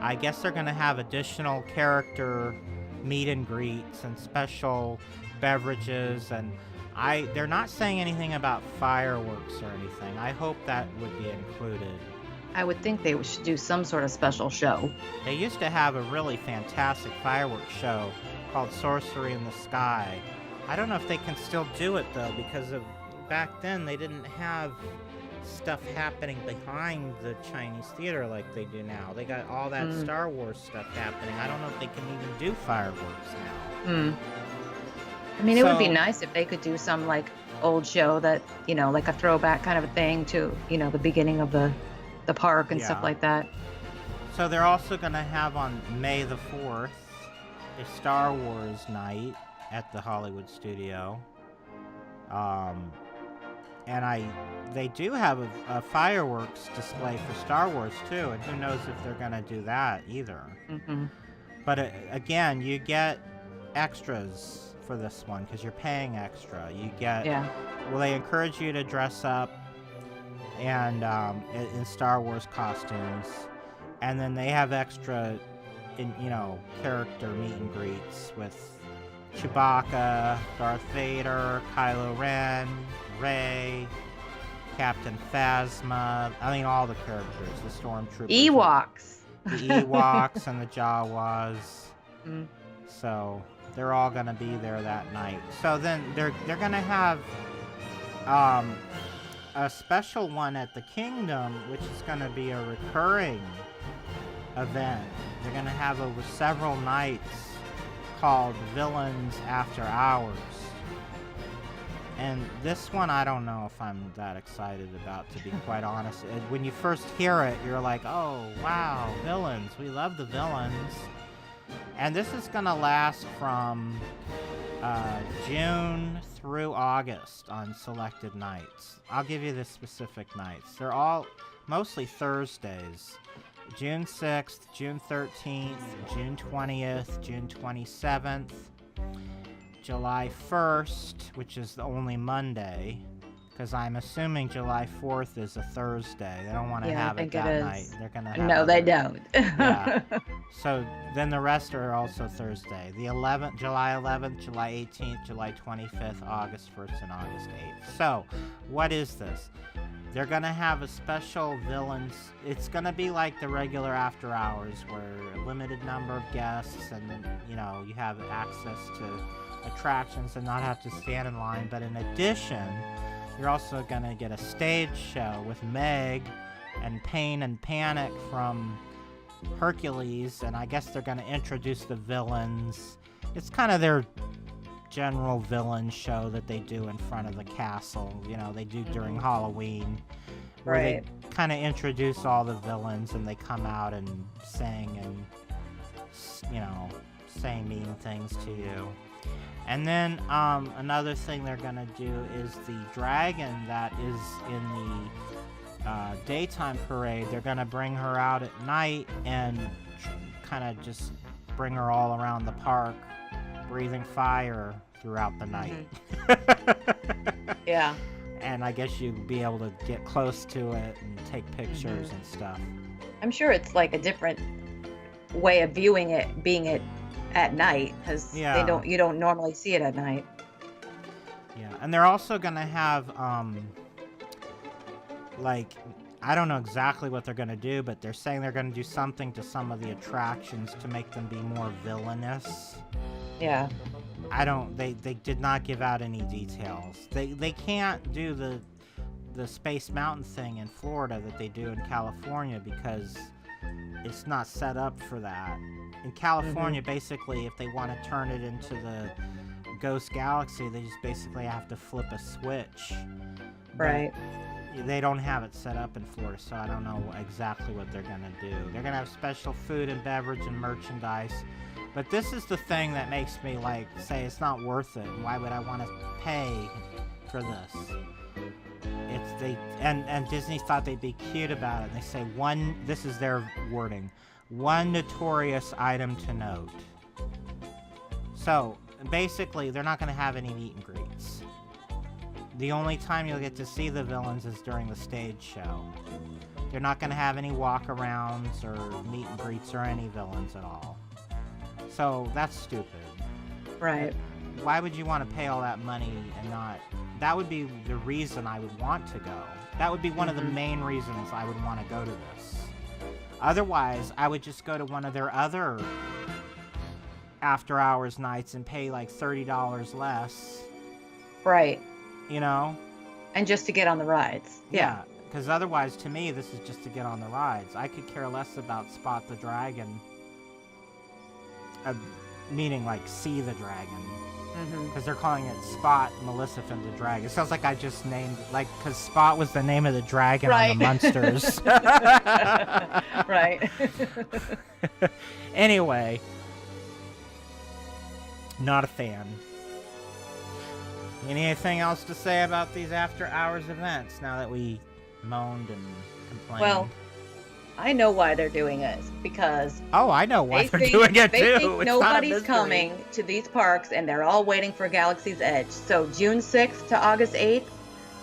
I guess they're going to have additional character meet and greets and special beverages, and they're not saying anything about fireworks or anything. I hope that would be included. I would think they should do some sort of special show. They used to have a really fantastic fireworks show called Sorcery in the Sky. I don't know if they can still do it though, because back then they didn't have stuff happening behind the Chinese theater like they do now. They got all that Star Wars stuff happening. I don't know if they can even do fireworks now. I mean, it would be nice if they could do some old show that, like a throwback kind of a thing to, the beginning of the park and stuff like that. So they're also going to have on May the 4th a Star Wars night at the Hollywood studio. And they do have a fireworks display for Star Wars too, and who knows if they're going to do that either. But again, you get extras for this one because you're paying extra. You get they encourage you to dress up and in Star Wars costumes, and then they have extra character meet and greets with Chewbacca, Darth Vader, Kylo Ren, Rey, Captain Phasma. I mean, all the characters, the Stormtroopers, Ewoks, and the Jawas. So they're all gonna be there that night. So then they're gonna have a special one at the Kingdom, which is gonna be a recurring event. They're gonna have over several nights called Villains After Hours. And this one, I don't know if I'm that excited about, to be quite honest. When you first hear it, you're like, oh, wow, villains. We love the villains. And this is going to last from June through August on selected nights. I'll give you the specific nights. They're all mostly Thursdays. June 6th, June 13th, June 20th, June 27th, July 1st, which is the only Monday, because I'm assuming July 4th is a Thursday. They don't want to have it that night. They're gonna have No, they don't. Yeah. So then the rest are also Thursday. The 11th, July 11th, July 18th, July 25th, August 1st, and August 8th. So, what is this? They're going to have a special villains. It's going to be like the regular after hours where a limited number of guests and, you have access to attractions and not have to stand in line. But in addition, you're also going to get a stage show with Meg and Pain and Panic from Hercules. And I guess they're going to introduce the villains. It's kind of their general villain show that they do in front of the castle, they do during Halloween, where they kind of introduce all the villains and they come out and sing and say mean things to you. And then another thing they're gonna do is the dragon that is in the daytime parade. They're gonna bring her out at night and kind of just bring her all around the park, breathing fire throughout the night. Yeah. And I guess you'd be able to get close to it and take pictures and stuff. I'm sure it's like a different way of viewing it, being it at night, because you don't normally see it at night. Yeah, and they're also gonna have I don't know exactly what they're gonna do, but they're saying they're gonna do something to some of the attractions to make them be more villainous. Yeah. They did not give out any details. They can't do the Space Mountain thing in Florida that they do in California because it's not set up for that. In California, basically, if they want to turn it into the Ghost Galaxy, they just basically have to flip a switch. Right. But they don't have it set up in Florida, so I don't know exactly what they're going to do. They're going to have special food and beverage and merchandise. But this is the thing that makes me, like, say it's not worth it. Why would I want to pay for this? And Disney thought they'd be cute about it. And they say this is their wording, one notorious item to note. So basically, they're not going to have any meet and greets. The only time you'll get to see the villains is during the stage show. They're not going to have any walk-arounds or meet and greets or any villains at all. So that's stupid. Right. Why would you want to pay all that money and not... That would be the reason I would want to go. That would be one of the main reasons I would want to go to this. Otherwise, I would just go to one of their other after-hours nights and pay like $30 less. Right. You know? And just to get on the rides. Yeah. Because otherwise, to me, this is just to get on the rides. I could care less about Spot the Dragon. Meaning, like, See the Dragon. Because they're calling it Spot, Maleficent the Dragon. It sounds like I just named... Like, because Spot was the name of the dragon on the Munsters. Right. Anyway. Not a fan. Anything else to say about these after-hours events now that we moaned and complained? Well, I know why they're doing this, because... Oh, I know why they're doing it, too. They think nobody's coming to these parks, and they're all waiting for Galaxy's Edge. So June 6th to August 8th,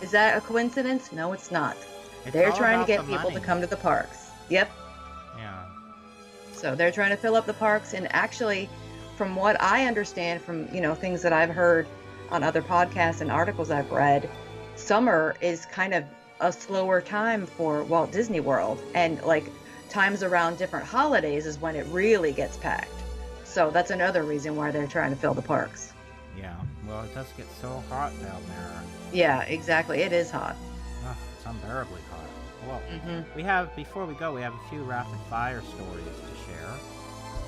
is that a coincidence? No, it's not. They're trying to get people to come to the parks. Yep. Yeah. So they're trying to fill up the parks, and actually, from what I understand from, things that I've heard on other podcasts and articles I've read, summer is kind of a slower time for Walt Disney World, and like times around different holidays is when it really gets packed. So that's another reason why they're trying to fill the parks. Yeah, well, it does get so hot down there. Yeah, exactly. It is hot. Oh, it's unbearably hot. Well, before we go, we have a few rapid fire stories to share.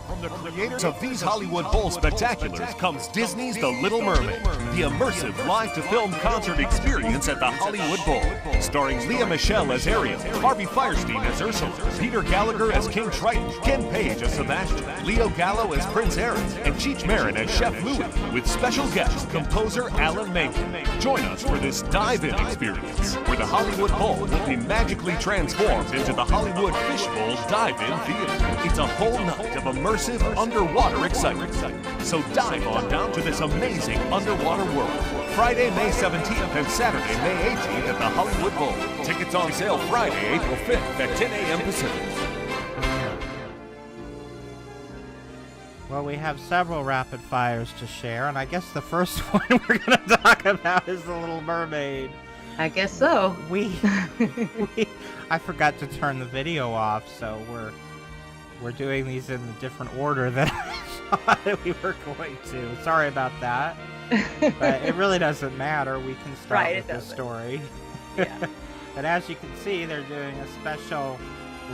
From the creators of these Hollywood Bowl spectaculars comes Disney's The Little Mermaid, the immersive live-to-film concert experience at the Hollywood Bowl. Starring Lea Michele as Ariel, Harvey Fierstein as Ursula, Peter Gallagher as King Triton, Ken Page as Sebastian, Leo Gallo as Prince Aaron, and Cheech Marin as Chef Louis, with special guest composer Alan Menken. Join us for this dive-in experience, where the Hollywood Bowl will be magically transformed into the Hollywood Fishbowl Dive-In Theater. It's a whole night of immersive underwater excitement. So dive on down to this amazing underwater world. Friday, May 17th and Saturday, May 18th at the Hollywood Bowl. Tickets on sale Friday, April 5th at 10 a.m. Pacific. Well, we have several rapid fires to share, and I guess the first one we're going to talk about is The Little Mermaid. I guess so. I forgot to turn the video off, so we're doing these in a different order than I thought we were going to. Sorry about that. But it really doesn't matter. We can start with the story. Yeah. But as you can see, they're doing a special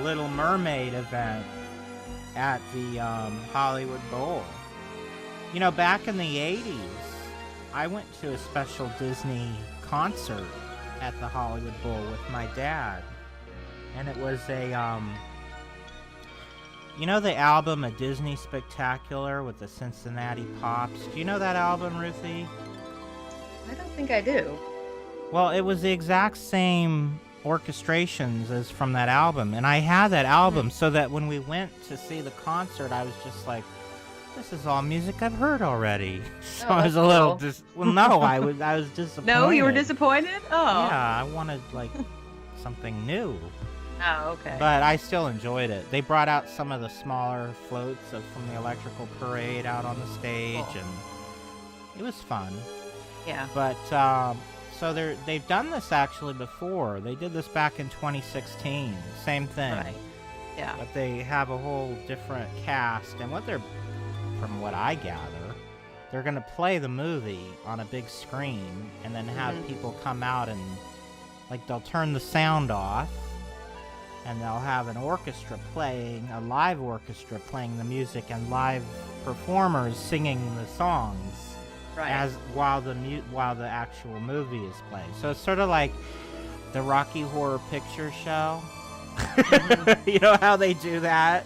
Little Mermaid event at the Hollywood Bowl. Back in the 80s, I went to a special Disney concert at the Hollywood Bowl with my dad. And it was a... the album A Disney Spectacular with the Cincinnati Pops? Do you know that album, Ruthie? I don't think I do. Well, it was the exact same orchestrations as from that album. And I had that album so that when we went to see the concert, I was just like, this is all music I've heard already. So I was a little... no, I was disappointed. No, you were disappointed? Oh. Yeah, I wanted, something new. Oh, okay. But I still enjoyed it. They brought out some of the smaller floats from the electrical parade out on the stage, and it was fun. Yeah. But, so they've done this actually before. They did this back in 2016. Same thing. Right. Yeah. But they have a whole different cast, and from what I gather, they're gonna play the movie on a big screen and then have people come out and like they'll turn the sound off and they'll have an orchestra playing, a live orchestra playing the music and live performers singing the songs while the actual movie is playing. So it's sort of like the Rocky Horror Picture Show. You know how they do that?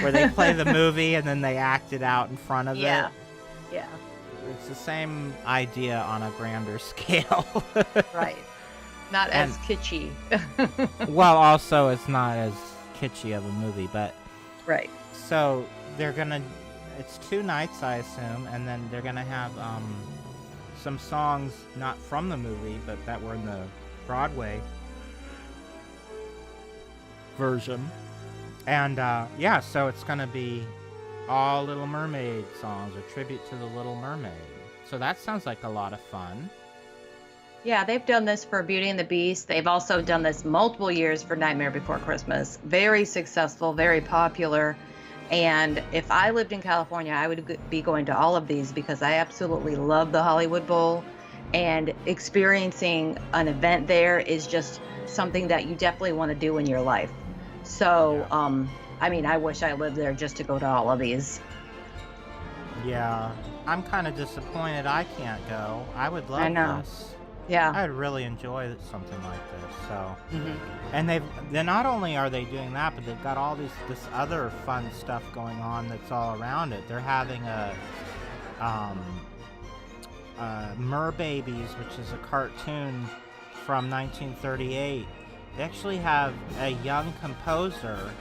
Where they play the movie and then they act it out in front of it? Yeah. It's the same idea on a grander scale. Right. Not as kitschy. Well, also, it's not as kitschy of a movie, but... Right. So, they're gonna... It's 2 nights, I assume, and then they're gonna have some songs not from the movie, but that were in the Broadway version. And, so it's gonna be all Little Mermaid songs, a tribute to the Little Mermaid. So that sounds like a lot of fun. Yeah, they've done this for Beauty and the Beast. They've also done this multiple years for Nightmare Before Christmas. Very successful, very popular. And if I lived in California, I would be going to all of these because I absolutely love the Hollywood Bowl. And experiencing an event there is just something that you definitely want to do in your life. So, I wish I lived there just to go to all of these. Yeah, I'm kind of disappointed I can't go. I would love this. Yeah, I'd really enjoy something like this. So, and they not only are they doing that, but they've got all this other fun stuff going on that's all around it. They're having a Merbabies, which is a cartoon from 1938. They actually have a young composer,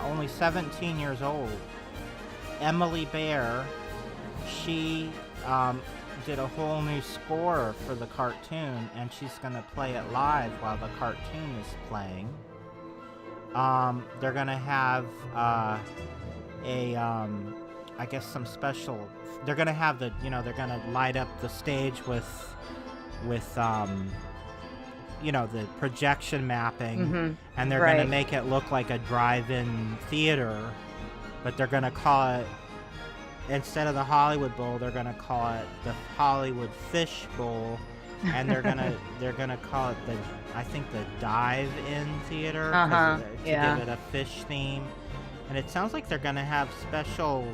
only 17 years old, Emily Bear. She did a whole new score for the cartoon, and she's going to play it live while the cartoon is playing. They're going to have I guess some special... They're going to have they're going to light up the stage with the projection mapping, and they're going to make it look like a drive-in theater, but they're going to call it, instead of the Hollywood Bowl, they're going to call it the Hollywood Fish Bowl, and they're going to call it the Dive-In Theater, to give it a fish theme. And it sounds like they're going to have special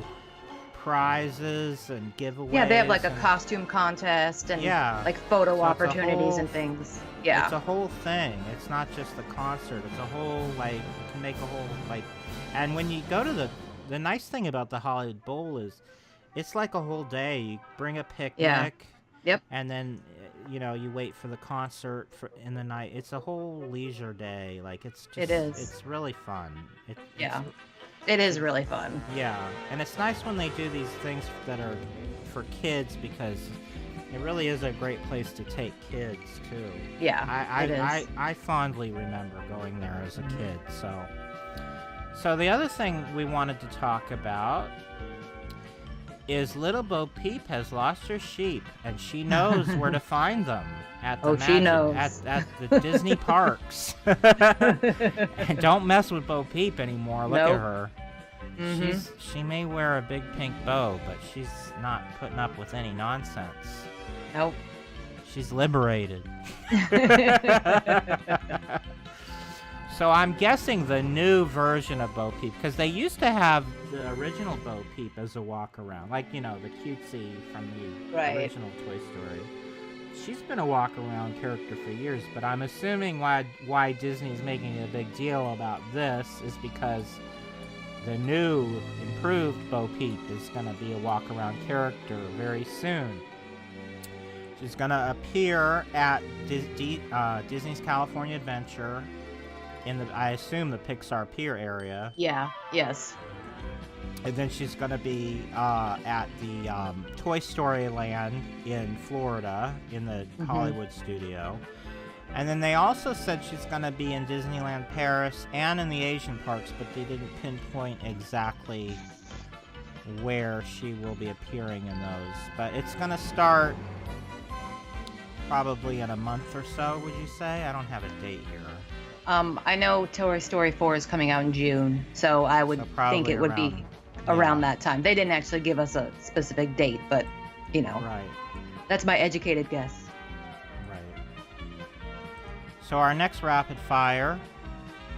prizes and giveaways. Yeah, they have like a costume contest and like photo opportunities and things. Yeah. It's a whole thing. It's not just the concert. It's a whole, you can make a whole, and when you go to the nice thing about the Hollywood Bowl is it's like a whole day. You bring a picnic. Yep. And then, you wait for the concert in the night. It's a whole leisure day. It is. It's really fun. It is really fun. Yeah. And it's nice when they do these things that are for kids because it really is a great place to take kids, too. Yeah, it is. I fondly remember going there as a kid, So the other thing we wanted to talk about is Little Bo Peep has lost her sheep, and she knows where to find them at the she knows. At the Disney parks. And don't mess with Bo Peep anymore. Look at her. She may wear a big pink bow, but she's not putting up with any nonsense. Nope. She's liberated. So I'm guessing the new version of Bo Peep, because they used to have the original Bo Peep as a walk-around, the cutesy from the original Toy Story. She's been a walk-around character for years, but I'm assuming why Disney's making a big deal about this is because the new, improved Bo Peep is going to be a walk-around character very soon. She's going to appear at Disney's California Adventure in I assume the Pixar Pier area. Yeah, yes. And then she's going to be at the Toy Story Land in Florida in the Hollywood studio. And then they also said she's going to be in Disneyland Paris and in the Asian parks, but they didn't pinpoint exactly where she will be appearing in those. But it's going to start probably in a month or so, would you say? I don't have a date here. I know Toy Story 4 is coming out in June, so I would think it would be around that time. They didn't actually give us a specific date, but, you know. Right. That's my educated guess. Right. So our next rapid fire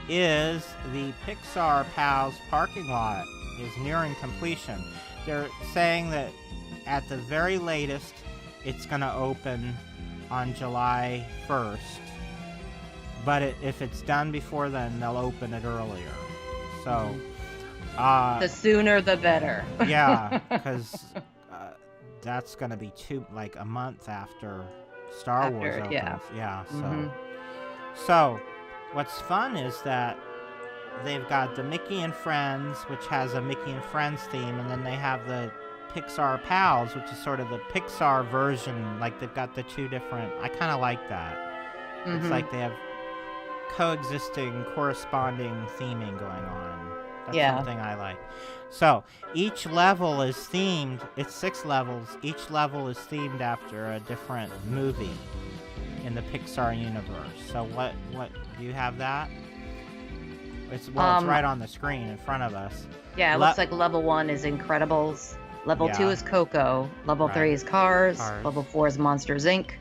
is the Pixar Pals parking lot is nearing completion. They're saying that at the very latest, it's going to open on July 1st. But if it's done before then, they'll open it earlier. So, the sooner the better. Yeah, because that's going to be a month after Star Wars opens. Yeah. So what's fun is that they've got the Mickey and Friends, which has a Mickey and Friends theme, and then they have the Pixar Pals, which is sort of the Pixar version. Like they've got the two different. I kind of like that. It's like they have coexisting, corresponding theming going on. That's something I like. So each level is themed. It's 6 levels. Each level is themed after a different movie in the Pixar universe. So what do you have that? It's right on the screen in front of us. Yeah, it looks like level 1 is Incredibles. Level 2 is Coco. Level 3 is Cars. Level 4 is Monsters, Inc.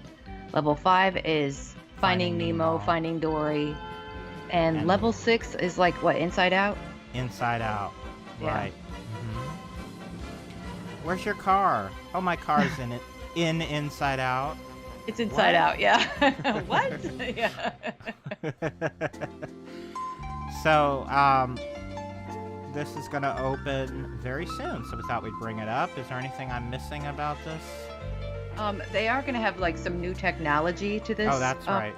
Level 5 is Finding Nemo, Finding Dory. And level 6 is like, what, Inside Out? Inside Out. Yeah. Right. Where's your car? Oh, my car's in Inside Out. It's Inside Out, yeah. What? Yeah. So, this is going to open very soon, so we thought we'd bring it up. Is there anything I'm missing about this? They are going to have like some new technology to this. Oh, that's right.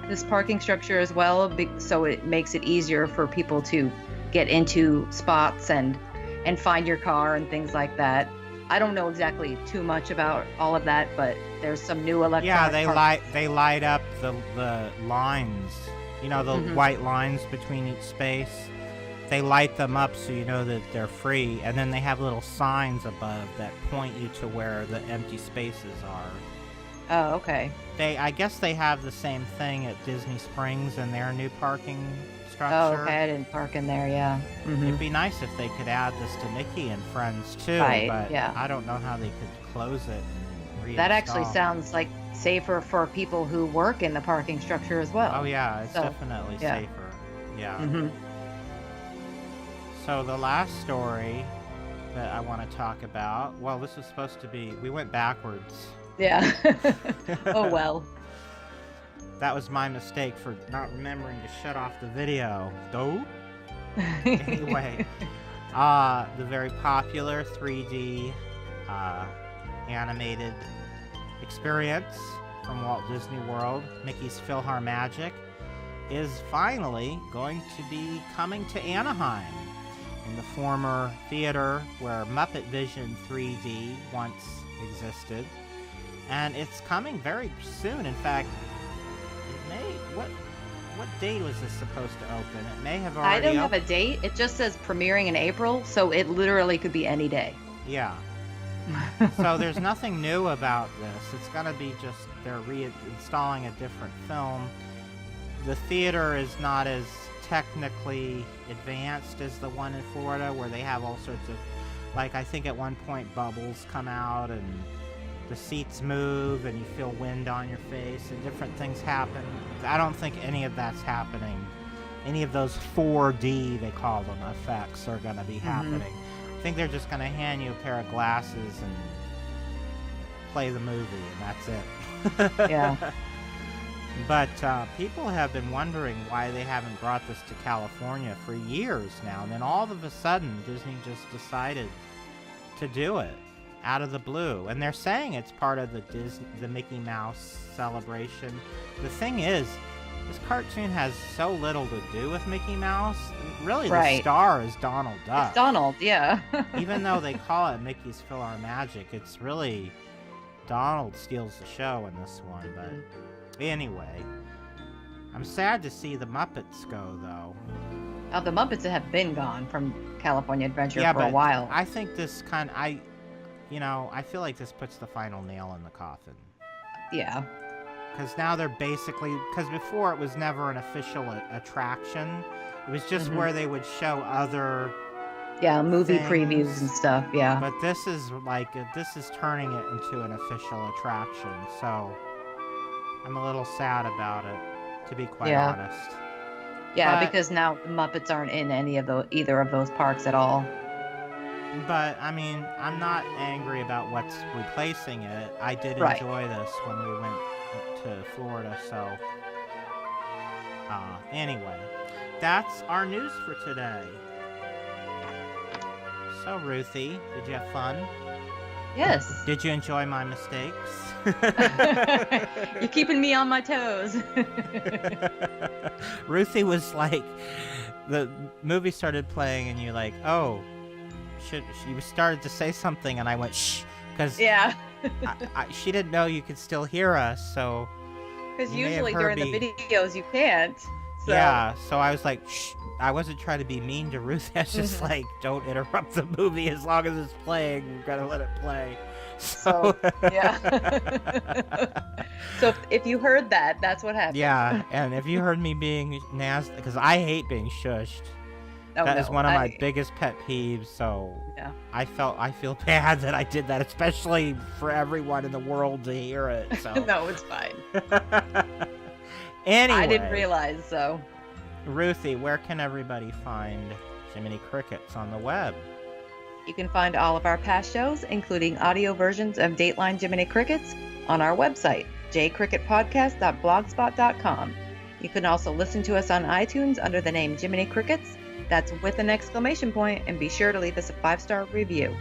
This parking structure as well, so it makes it easier for people to get into spots and find your car and things like that. I don't know exactly too much about all of that, but there's some new electronic. Yeah, they light up the lines. You know, the white lines between each space. They light them up so you know that they're free, and then they have little signs above that point you to where the empty spaces are. Oh, okay. I guess they have the same thing at Disney Springs in their new parking structure. Oh, okay. I didn't park in there, yeah. It'd be nice if they could add this to Mickey and Friends too, but I don't know how they could close it and reinstall. That actually sounds like safer for people who work in the parking structure as well. Oh yeah, it's definitely safer. Yeah. So the last story that I want to talk about, well, this is supposed to be, we went backwards. Yeah. Oh well. That was my mistake for not remembering to shut off the video. Anyway, the very popular 3D animated experience from Walt Disney World, Mickey's PhilharMagic, is finally going to be coming to Anaheim in the former theater where Muppet Vision 3D once existed. And it's coming very soon. In fact, it may... What date was this supposed to open? It may have already... I don't have a date. It just says premiering in April, so it literally could be any day. Yeah. So there's nothing new about this. It's going to be just they're reinstalling a different film. The theater is not as technically advanced as the one in Florida, where they have all sorts of... Like, I think at one point bubbles come out and the seats move and you feel wind on your face and different things happen. I don't think any of that's happening. Any of those 4D, they call them, effects are going to be happening. I think they're just going to hand you a pair of glasses and play the movie, and that's it. Yeah. But people have been wondering why they haven't brought this to California for years now, and then all of a sudden Disney just decided to do it out of the blue, and they're saying it's part of the Mickey Mouse celebration. The thing is, this cartoon has so little to do with Mickey Mouse. Really, the star is Donald Duck. It's Donald, yeah. Even though they call it Mickey's PhilharMagic, it's really Donald steals the show in this one. But anyway, I'm sad to see the Muppets go, though. Oh, the Muppets have been gone from California Adventure for a while. I think this I feel like this puts the final nail in the coffin. Yeah. Because now they're basically... Because before it was never an official attraction. It was just where they would show other movie things. previews and stuff. Yeah. But this is turning it into an official attraction. So I'm a little sad about it, to be quite honest. Yeah, because now the Muppets aren't in either of those parks at all. But I mean, I'm not angry about what's replacing it. I did enjoy this when we went to Florida. So anyway, that's our news for today. So Ruthie, did you have fun? Yes. Did you enjoy my mistakes? You're keeping me on my toes. Ruthie was like, the movie started playing and you're like, oh, you started to say something and I went, shh, because she didn't know you could still hear us, so. Because usually during the videos you can't. So. Yeah, so I was like, shh. I wasn't trying to be mean to Ruthie. I was just like, don't interrupt the movie as long as it's playing. We've got to let it play. So yeah. So if you heard that, that's what happened. Yeah, and if you heard me being nasty, because I hate being shushed. That is one of my biggest pet peeves. So I feel bad that I did that, especially for everyone in the world to hear it. So no, it's fine. Anyway, I didn't realize so. Ruthie, where can everybody find Jiminy Crickets on the web? You can find all of our past shows, including audio versions of Dateline Jiminy Crickets, on our website, jcricketpodcast.blogspot.com. You can also listen to us on iTunes under the name Jiminy Crickets. That's with an exclamation point, and be sure to leave us a 5-star review.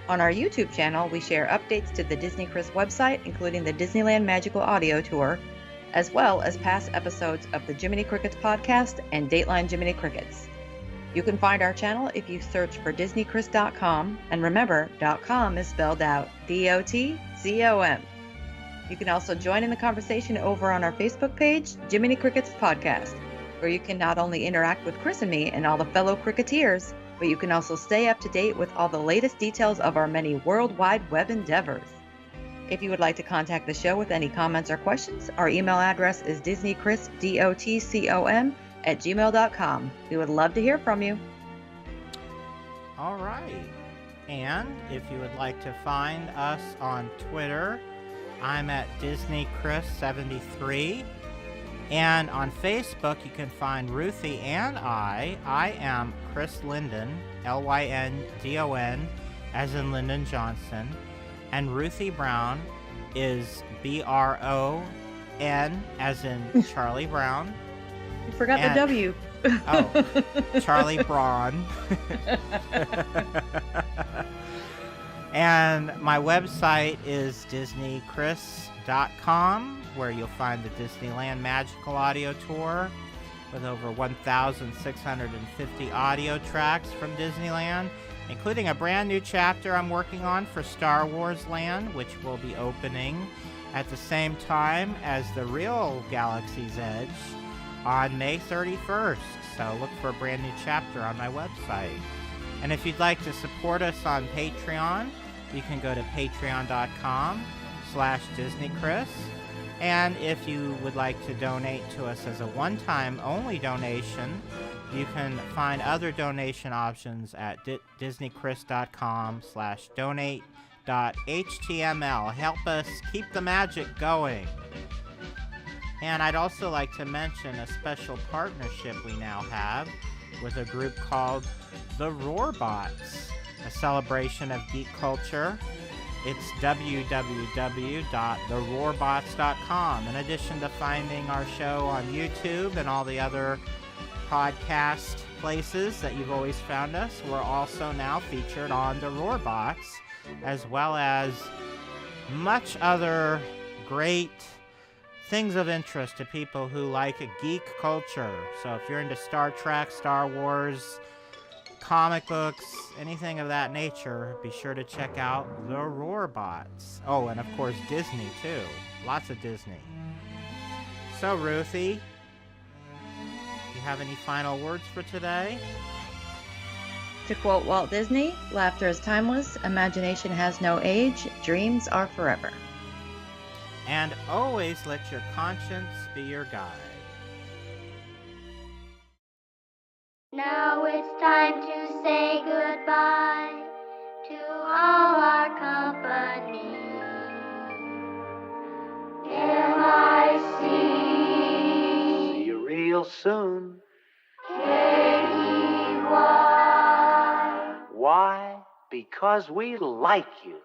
On our YouTube channel, we share updates to the Disney Chris website, including the Disneyland Magical Audio Tour, as well as past episodes of the Jiminy Crickets podcast and Dateline Jiminy Crickets. You can find our channel if you search for DisneyChris.com, and remember, .com is spelled out DOTCOM. You can also join in the conversation over on our Facebook page, Jiminy Crickets Podcast, where you can not only interact with Chris and me and all the fellow Cricketeers, but you can also stay up to date with all the latest details of our many World Wide Web endeavors. If you would like to contact the show with any comments or questions, our email address is DisneyChris.com@gmail.com. We would love to hear from you. All right. And if you would like to find us on Twitter, I'm at DisneyChris73. And on Facebook, you can find Ruthie and I. I am Chris Linden, Lyndon, as in Lyndon Johnson. And Ruthie Brown is Bron, as in Charlie Brown. You forgot the W. Oh, Charlie Braun. And my website is DisneyChris.com, where you'll find the Disneyland Magical Audio Tour with over 1,650 audio tracks from Disneyland, including a brand new chapter I'm working on for Star Wars Land, which will be opening at the same time as the real Galaxy's Edge on May 31st. So look for a brand new chapter on my website. And if you'd like to support us on Patreon, you can go to patreon.com/DisneyChris. And if you would like to donate to us as a one-time only donation, you can find other donation options at disneychris.com/donate.html. Help us keep the magic going. And I'd also like to mention a special partnership we now have with a group called the Roarbots, a celebration of geek culture. It's www.theroarbots.com. In addition to finding our show on YouTube and all the other podcast places that you've always found us, we're also now featured on the Roarbots, as well as much other great things of interest to people who like a geek culture. So if you're into Star Trek, Star Wars, comic books, anything of that nature, be sure to check out the Roarbots. Oh, and of course Disney too. Lots of Disney. So Ruthie, you have any final words for today? To quote Walt Disney, laughter is timeless, imagination has no age, dreams are forever. And always let your conscience be your guide. Now it's time to say goodbye to all our company. M-I-C. See you real soon. K-E-Y. Why? Because we like you.